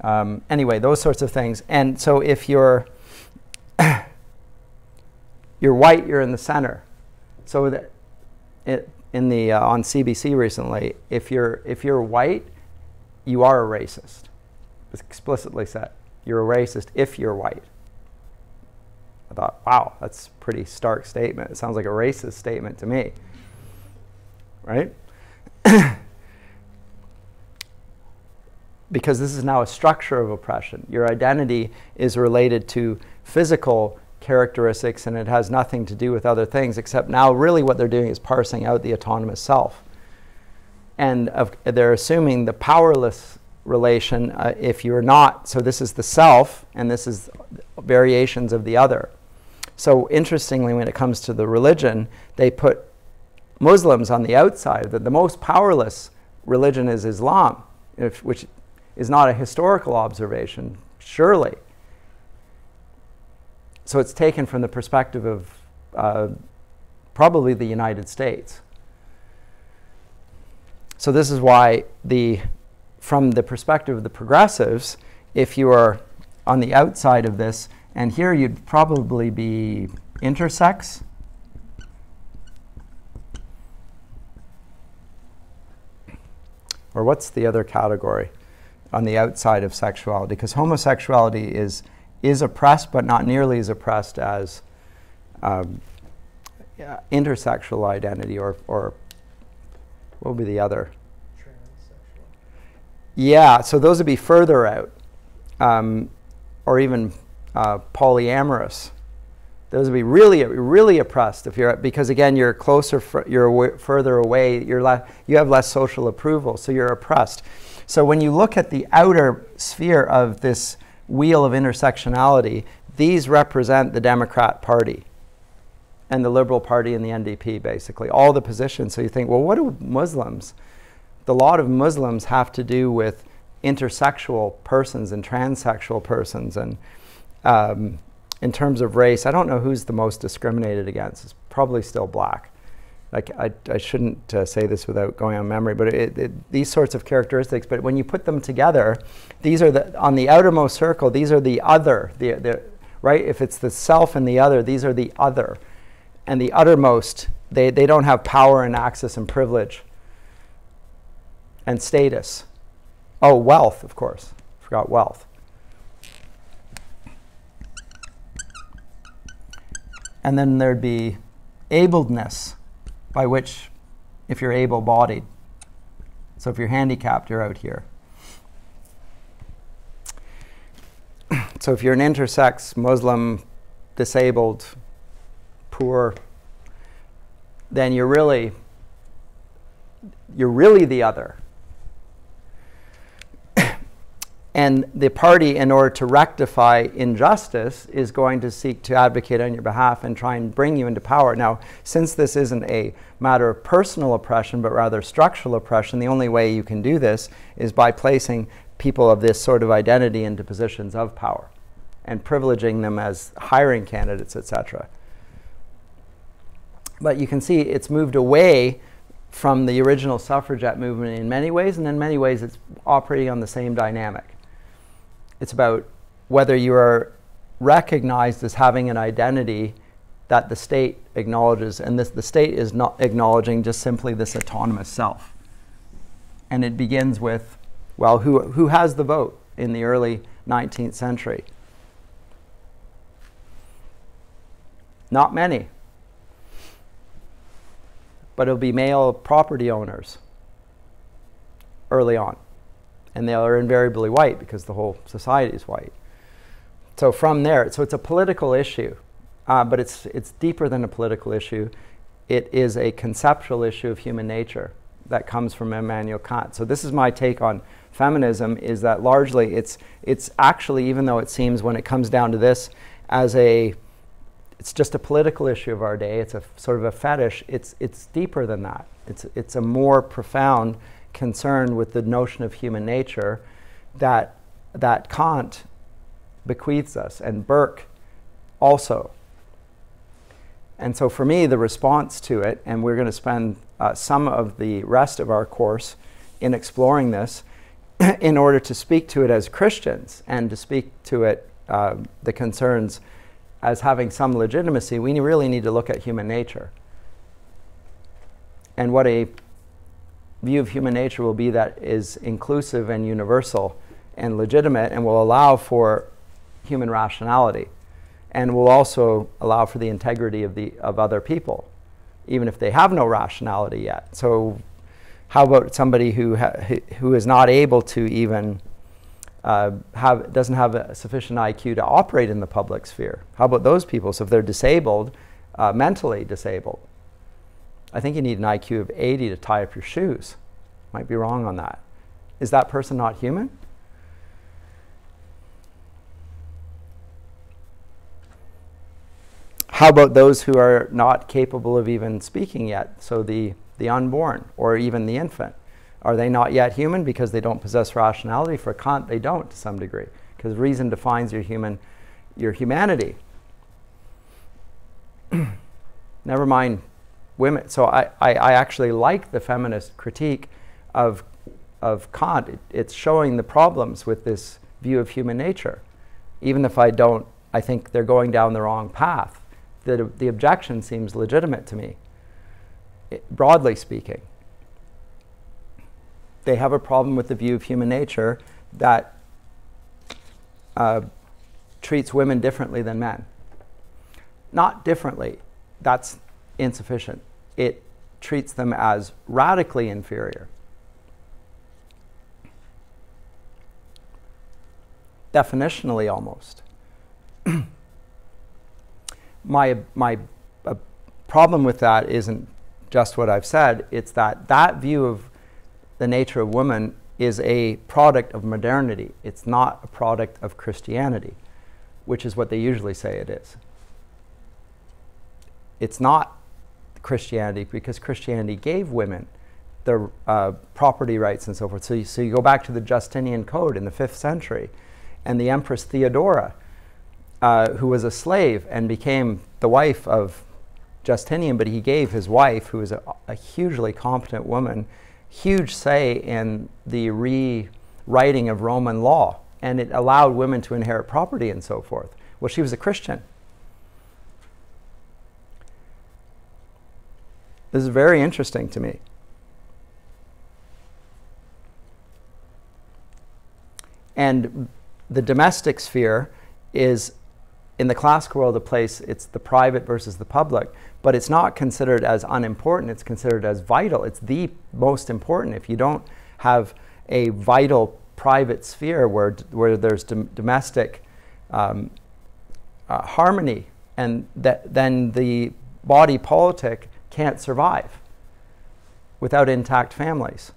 A: Anyway, those sorts of things. And so if you're white, you're in the center. So that on CBC recently, if you're white, you are a racist. It's explicitly said. You're a racist if you're white. I thought, wow, that's a pretty stark statement. It sounds like a racist statement to me. Right? Because this is now a structure of oppression. Your identity is related to physical characteristics, and it has nothing to do with other things, except now really what they're doing is parsing out the autonomous self. And they're assuming the powerless relation if you're not. So this is the self, and this is variations of the other. So interestingly, when it comes to the religion, they put Muslims on the outside. That the most powerless religion is Islam, which is not a historical observation, surely. So it's taken from the perspective of probably the United States. So this is why from the perspective of the progressives, if you are on the outside of this, and here you'd probably be intersex. Or what's the other category on the outside of sexuality? Because homosexuality is oppressed, but not nearly as oppressed as intersexual identity, or what would be the other? Transsexual. Yeah, so those would be further out, or even polyamorous. Those would be really oppressed if you're, because again you're closer, you're further away. You have less social approval, so you're oppressed. So when you look at the outer sphere of this wheel of intersectionality, these represent the Democrat Party and the Liberal Party and the NDP, basically, all the positions. So you think, well, what do Muslims, the lot of Muslims have to do with intersexual persons and transsexual persons? And in terms of race, I don't know who's the most discriminated against. It's probably still black. Like I shouldn't say this without going on memory, but these sorts of characteristics. But when you put them together, these are on the outermost circle. These are the other, right? If it's the self and the other, these are the other, and the uttermost. They don't have power and access and privilege and status. Oh, wealth, of course. Forgot wealth. And then there'd be abledness, by which, if you're able-bodied. So if you're handicapped, you're out here. So if you're an intersex, Muslim, disabled, poor, then you're really the other. And the party, in order to rectify injustice, is going to seek to advocate on your behalf and try and bring you into power. Now, since this isn't a matter of personal oppression, but rather structural oppression, the only way you can do this is by placing people of this sort of identity into positions of power and privileging them as hiring candidates, etc. But you can see it's moved away from the original suffragette movement in many ways, and in many ways it's operating on the same dynamic. It's about whether you are recognized as having an identity that the state acknowledges, and the state is not acknowledging just simply this autonomous self. And it begins with, well, who has the vote in the early 19th century? Not many. But it'll be male property owners early on. And they are invariably white because the whole society is white. So from there, so it's a political issue, but it's deeper than a political issue. it is a conceptual issue of human nature that comes from Immanuel Kant. So this is my take on feminism, is that largely it's actually, even though it seems when it comes down to this it's just a political issue of our day, it's a sort of a fetish, it's deeper than that. It's a more profound concern with the notion of human nature that Kant bequeaths us, and Burke also. And so for me, the response to it, and we're going to spend some of the rest of our course in exploring this in order to speak to it as Christians and to speak to it, the concerns, as having some legitimacy, we really need to look at human nature. And what a view of human nature will be that is inclusive and universal and legitimate and will allow for human rationality, and will also allow for the integrity of other people, even if they have no rationality yet. So how about somebody who is not able to even doesn't have a sufficient IQ to operate in the public sphere? How about those people? So if they're disabled, mentally disabled, I think you need an IQ of 80 to tie up your shoes. Might be wrong on that. Is that person not human? How about those who are not capable of even speaking yet? So the unborn or even the infant. Are they not yet human because they don't possess rationality? For Kant, they don't to some degree, because reason defines your humanity. Never mind women. So I actually like the feminist critique of Kant. It's showing the problems with this view of human nature. Even if I don't, I think they're going down the wrong path. The objection seems legitimate to me, broadly speaking. They have a problem with the view of human nature that treats women differently than men. Not differently, that's insufficient. It treats them as radically inferior. Definitionally, almost. My problem with that isn't just what I've said, it's that view of the nature of woman is a product of modernity. It's not a product of Christianity, which is what they usually say it is. It's not Christianity, because Christianity gave women their property rights and so forth. So you go back to the Justinian Code in the 5th century, and the Empress Theodora, who was a slave and became the wife of Justinian, but he gave his wife, who was a hugely competent woman, huge say in the rewriting of Roman law, and it allowed women to inherit property and so forth. Well, she was a Christian. This is very interesting to me. And the domestic sphere is, in the classical world, a place, it's the private versus the public, but it's not considered as unimportant, it's considered as vital. It's the most important. If you don't have a vital private sphere where there's domestic harmony, and then the body politic can't survive without intact families.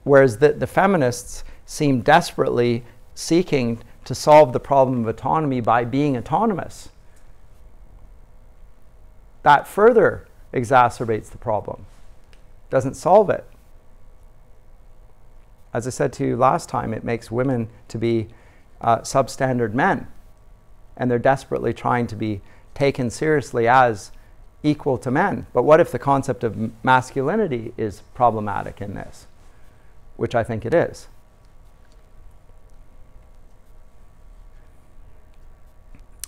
A: Whereas the feminists seem desperately seeking to solve the problem of autonomy by being autonomous. That further exacerbates the problem, doesn't solve it. As I said to you last time, it makes women to be substandard men, and they're desperately trying to be taken seriously as equal to men. But what if the concept of masculinity is problematic in this? Which I think it is.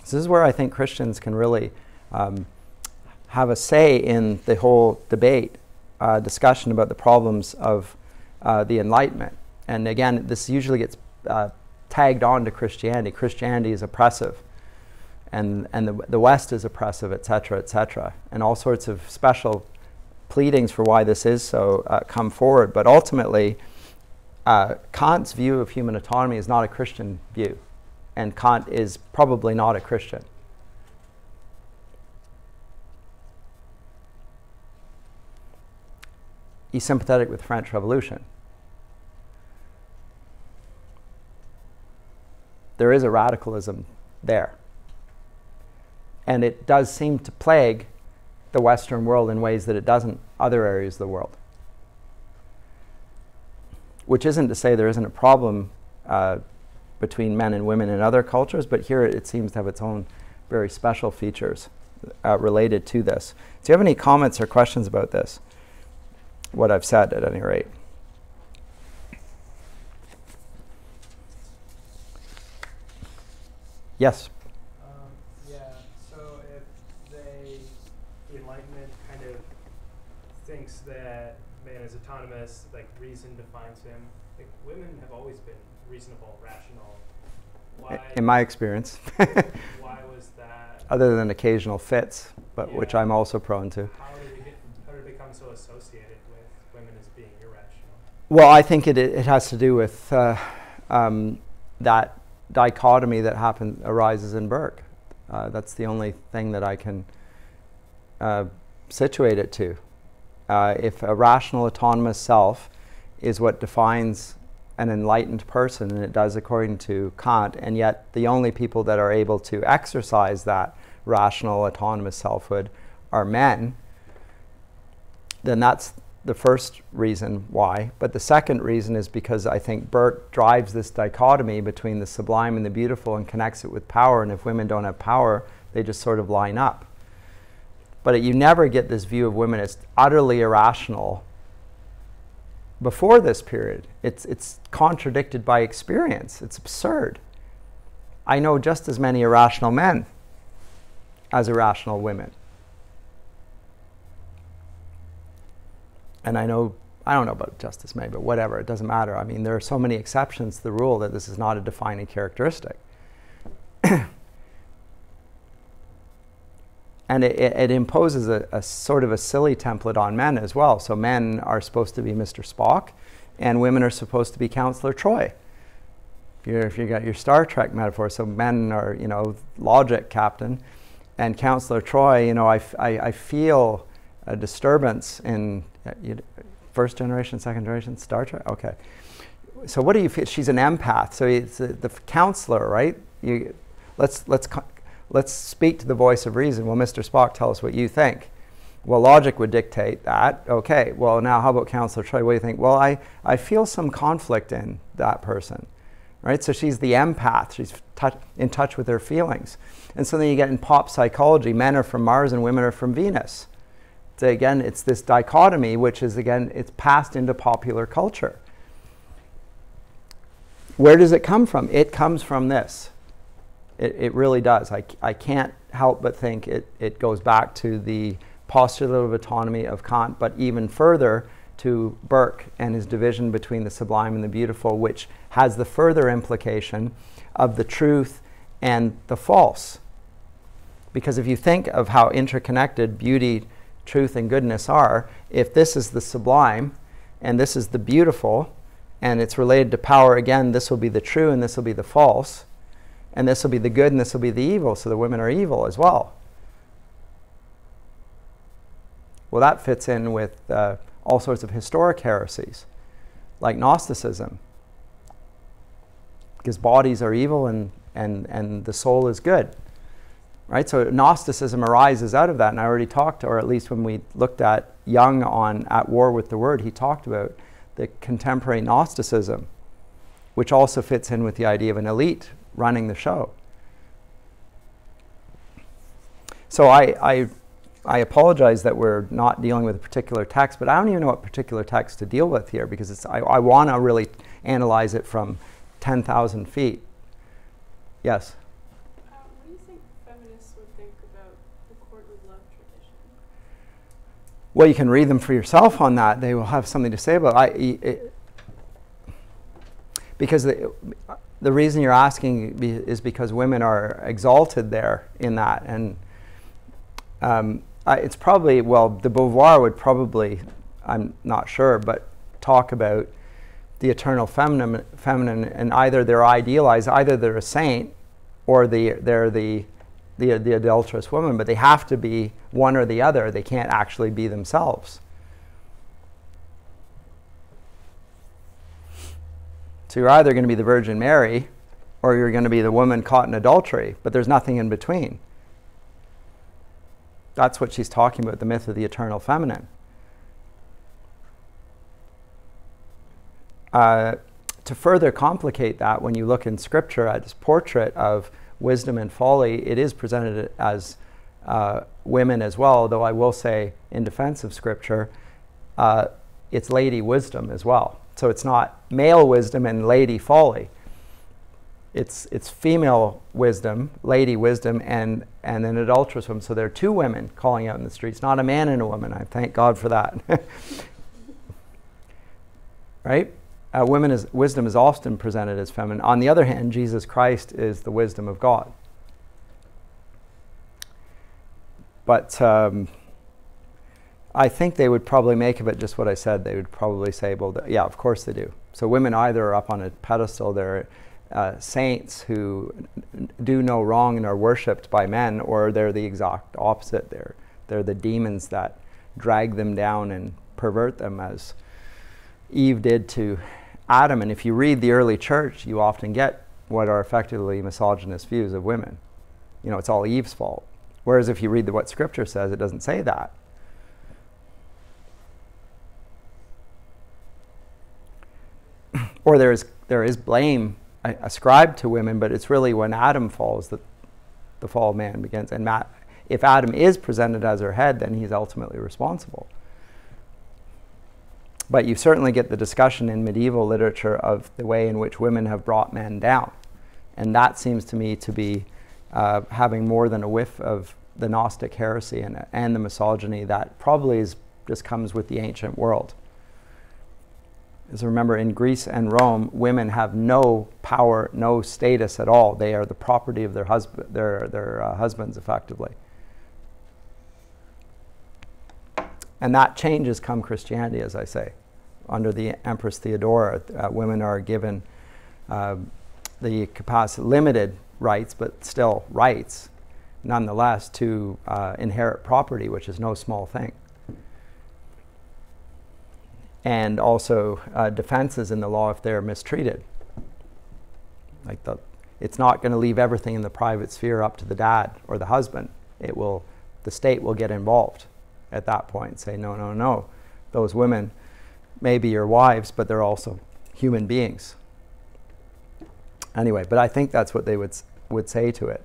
A: So this is where I think Christians can really have a say in the whole debate, discussion about the problems of the Enlightenment. And again, this usually gets tagged on to Christianity. Christianity is oppressive, and the West is oppressive, etc., etc. And all sorts of special pleadings for why this is so come forward. But ultimately, Kant's view of human autonomy is not a Christian view, and Kant is probably not a Christian. he's sympathetic with the French Revolution. There is a radicalism there. And it does seem to plague the Western world in ways that it doesn't other areas of the world. Which isn't to say there isn't a problem between men and women in other cultures, but here it seems to have its own very special features related to this. Do you have any comments or questions about this? What I've said, at any rate. Yes?
B: Yeah, so if the Enlightenment kind of thinks that man is autonomous, like reason defines him, like women have always been reasonable, rational. Why,
A: in my experience.
B: why was that?
A: Other than occasional fits, but
B: Yeah.
A: which I'm also prone to.
B: How did it become so associated with women as being irrational?
A: Well, I think it has to do with that dichotomy that arises in Burke. That's the only thing that I can situate it to. If a rational, autonomous self is what defines an enlightened person, and it does according to Kant, and yet the only people that are able to exercise that rational, autonomous selfhood are men, then that's the first reason why. But the second reason is because I think Burke drives this dichotomy between the sublime and the beautiful and connects it with power, and if women don't have power, they just sort of line up. But you never get this view of women as utterly irrational before this period. It's contradicted by experience. It's absurd. I know just as many irrational men as irrational women. And I don't know about just as many, but whatever, it doesn't matter. I mean, there are so many exceptions to the rule that this is not a defining characteristic. And it imposes a sort of a silly template on men as well. So men are supposed to be Mr. Spock, and women are supposed to be Counselor Troy. If you got your Star Trek metaphor, so men are, logic captain, and Counselor Troy, I feel a disturbance in first generation, second generation, Star Trek? Okay. So what do you feel? She's an empath. So it's the counselor, right? Let's speak to the voice of reason. Well, Mr. Spock, tell us what you think. Well, logic would dictate that. Okay, well, now how about Counselor Troy? What do you think? Well, I feel some conflict in that person, right? So she's the empath. She's in touch with her feelings. And so then you get in pop psychology, men are from Mars and women are from Venus. So again, it's this dichotomy, which is, again, it's passed into popular culture. Where does it come from? It comes from this. It really does. I can't help but think it goes back to the postulate of autonomy of Kant, but even further to Burke and his division between the sublime and the beautiful, which has the further implication of the truth and the false. Because if you think of how interconnected beauty, truth, and goodness are, if this is the sublime and this is the beautiful, and it's related to power, again, this will be the true and this will be the false. And this will be the good and this will be the evil, so the women are evil as well. Well, that fits in with all sorts of historic heresies, like Gnosticism. Because bodies are evil and the soul is good. Right? So Gnosticism arises out of that, and I already talked, or at least when we looked at Jung on At War with the Word, he talked about the contemporary Gnosticism, which also fits in with the idea of an elite running the show. So I apologize that we're not dealing with a particular text, but I don't even know what particular text to deal with here, because I want to really analyze it from 10,000 feet. Yes?
C: What do you think feminists would think about the courtly love tradition?
A: Well, you can read them for yourself on that. They will have something to say about it. Because the reason you're asking is because women are exalted there in that. And it's probably, well, the Beauvoir would probably, I'm not sure, but talk about the eternal feminine, and either they're idealized, either they're a saint or they're the adulterous woman, but they have to be one or the other. They can't actually be themselves. So you're either going to be the Virgin Mary or you're going to be the woman caught in adultery, but there's nothing in between. That's what she's talking about, the myth of the eternal feminine. To further complicate that, when you look in Scripture at this portrait of wisdom and folly, it is presented as women as well, though I will say, in defense of Scripture, it's lady wisdom as well. So it's not male wisdom and lady folly. It's female wisdom, lady wisdom, and an adulterous woman. So there are two women calling out in the streets, not a man and a woman. I thank God for that. Right? Wisdom is often presented as feminine. On the other hand, Jesus Christ is the wisdom of God. But I think they would probably make of it just what I said. They would probably say, well, yeah, of course they do. So women either are up on a pedestal, they're saints who do no wrong and are worshipped by men, or they're the exact opposite. They're the demons that drag them down and pervert them, as Eve did to Adam. And if you read the early church, you often get what are effectively misogynist views of women. You know, it's all Eve's fault. Whereas if you read what Scripture says, it doesn't say that. Or there is blame ascribed to women, but it's really when Adam falls that the fall of man begins. And if Adam is presented as her head, then he's ultimately responsible. But you certainly get the discussion in medieval literature of the way in which women have brought men down. And that seems to me to be having more than a whiff of the Gnostic heresy and the misogyny that probably just comes with the ancient world. As remember, in Greece and Rome, women have no power, no status at all. They are the property of their husbands, effectively. And that changes come Christianity, as I say. Under the Empress Theodora, women are given the capacity, limited rights, but still rights, nonetheless, to inherit property, which is no small thing. And also defenses in the law if they're mistreated. Like it's not going to leave everything in the private sphere up to the dad or the husband. The state will get involved at that point and say, no, no, no. Those women may be your wives, but they're also human beings. Anyway, but I think that's what they would say to it.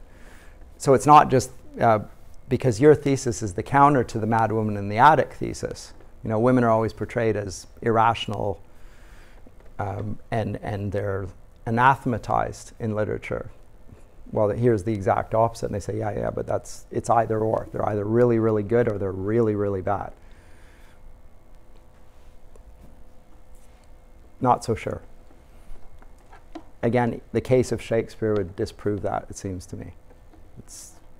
A: So it's not just because your thesis is the counter to the mad woman in the attic thesis. You know, women are always portrayed as irrational and they're anathematized in literature. Well, here's the exact opposite. And they say, yeah, but it's either or. They're either really, really good or they're really, really bad. Not so sure. Again, the case of Shakespeare would disprove that, it seems to me.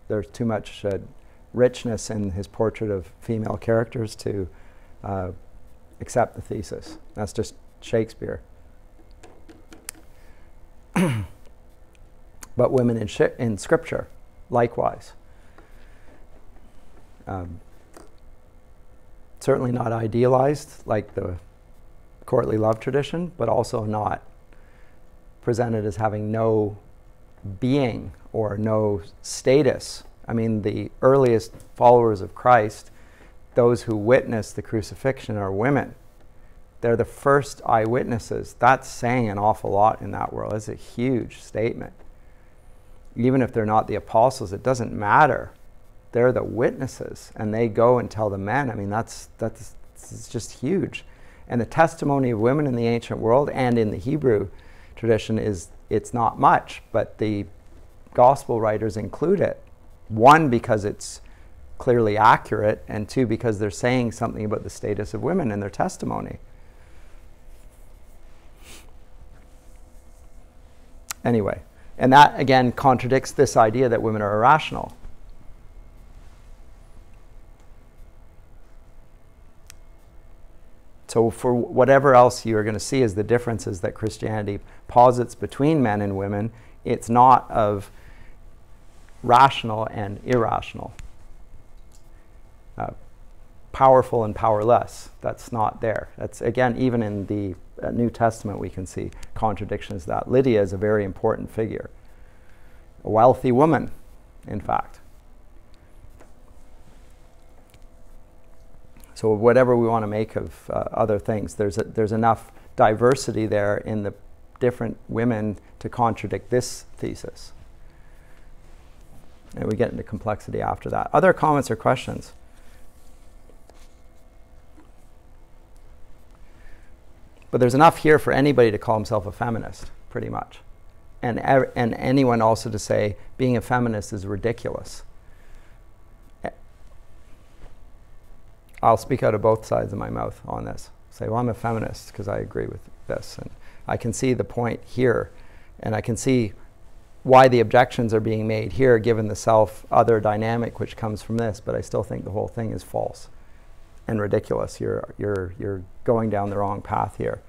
A: There's too much richness in his portrait of female characters to accept the thesis. That's just Shakespeare. But women in Scripture, likewise. Certainly not idealized like the courtly love tradition, but also not presented as having no being or no status. I mean, the earliest followers of Christ, those who witnessed the crucifixion, are women. They're the first eyewitnesses. That's saying an awful lot in that world. It's a huge statement. Even if they're not the apostles, it doesn't matter. They're the witnesses, and they go and tell the men. I mean, that's just huge. And the testimony of women in the ancient world and in the Hebrew tradition it's not much, but the gospel writers include it. One, because it's clearly accurate, and two, because they're saying something about the status of women in their testimony. Anyway, and that again contradicts this idea that women are irrational. So for whatever else you are going to see as the differences that Christianity posits between men and women, it's not of rational and irrational. powerful and powerless. That's not there. That's, again, even in the New Testament we can see contradictions. That Lydia is a very important figure, a wealthy woman, in fact. So whatever we want to make of other things, there's enough diversity there in the different women to contradict this thesis. And we get into complexity after that. Other comments or questions? But there's enough here for anybody to call himself a feminist, pretty much. And anyone also to say being a feminist is ridiculous. I'll speak out of both sides of my mouth on this. Say, well, I'm a feminist because I agree with this. And I can see the point here. And I can see why the objections are being made here, given the self-other dynamic which comes from this. But I still think the whole thing is false and ridiculous. You're going down the wrong path here.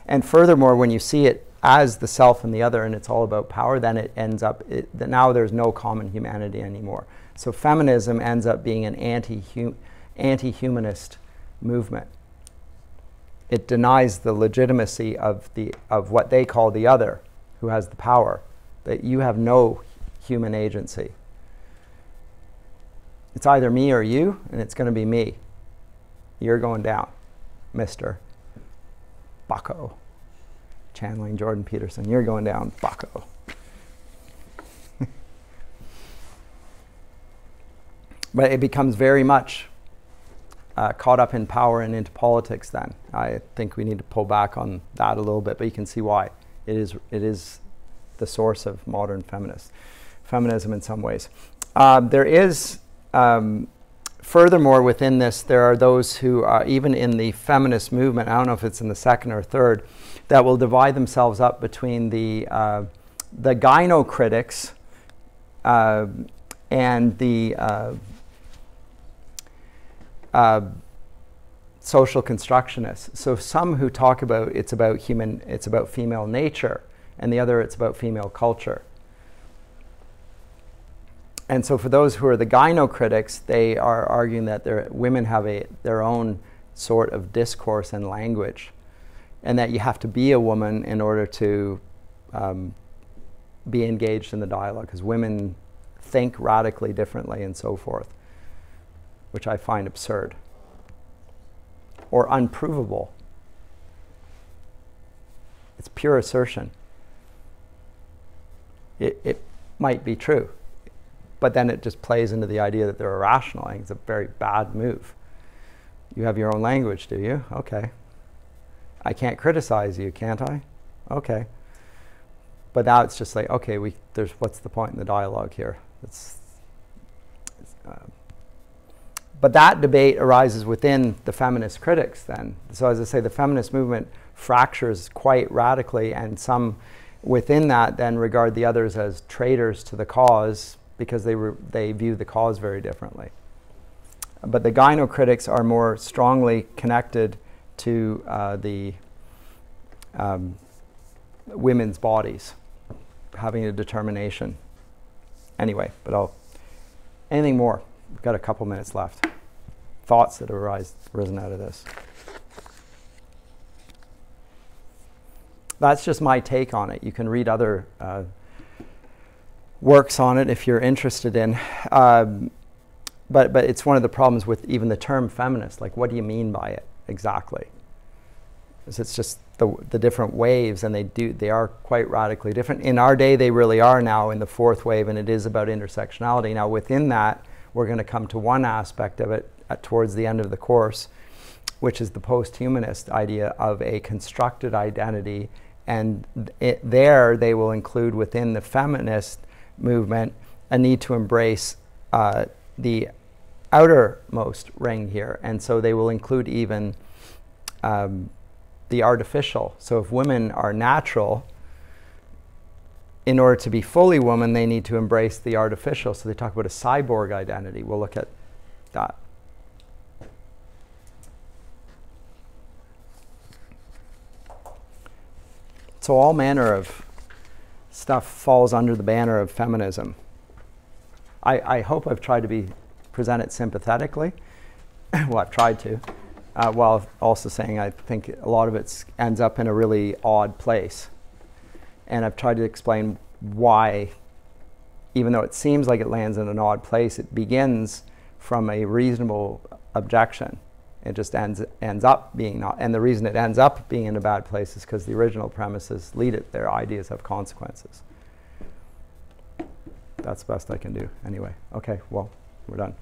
A: And furthermore, when you see it as the self and the other, and it's all about power, then it ends up, now there's no common humanity anymore. So feminism ends up being an anti-humanist movement. It denies the legitimacy of what they call the other, who has the power, that you have no human agency. It's either me or you, and it's going to be me. You're going down, Mr. Bucko. Channeling Jordan Peterson. You're going down, Bucko. But it becomes very much caught up in power and into politics then. I think we need to pull back on that a little bit, but you can see why. It is the source of modern feminism in some ways. There is, furthermore, within this, there are those who are, even in the feminist movement, I don't know if it's in the second or third, that will divide themselves up between the gynocritics and the social constructionists. So some who talk about it's about female nature, and the other it's about female culture. And so for those who are the gynocritics, they are arguing that women have their own sort of discourse and language, and that you have to be a woman in order to be engaged in the dialogue, because women think radically differently and so forth, which I find absurd or unprovable. It's pure assertion. It might be true, but then it just plays into the idea that they're irrational. I think it's a very bad move. You have your own language, do you? Okay. I can't criticize you, can't I? Okay. But now it's just like, okay, what's the point in the dialogue here? But that debate arises within the feminist critics then. So as I say, the feminist movement fractures quite radically, and some within that then regard the others as traitors to the cause because they view the cause very differently. But the gynocritics are more strongly connected to the women's bodies having a determination. Anyway, but anything more? We've got a couple minutes left. Thoughts that have arisen out of this. That's just my take on it. You can read other works on it if you're interested in. But it's one of the problems with even the term feminist. Like, what do you mean by it exactly? Because it's just the different waves, and they are quite radically different. In our day, they really are now in the fourth wave, and it is about intersectionality. Now, within that, we're going to come to one aspect of it towards the end of the course, which is the post-humanist idea of a constructed identity. And there they will include within the feminist movement a need to embrace the outermost ring here. And so they will include even the artificial. So if women are natural, in order to be fully woman, they need to embrace the artificial. So they talk about a cyborg identity. We'll look at that. So all manner of stuff falls under the banner of feminism. I hope I've tried to be present it sympathetically. Well, I've tried to, while also saying I think a lot of it ends up in a really odd place. And I've tried to explain why, even though it seems like it lands in an odd place, it begins from a reasonable objection. It just ends up being not. And the reason it ends up being in a bad place is because the original premises lead it. Their ideas have consequences. That's the best I can do. Anyway, okay, well, we're done.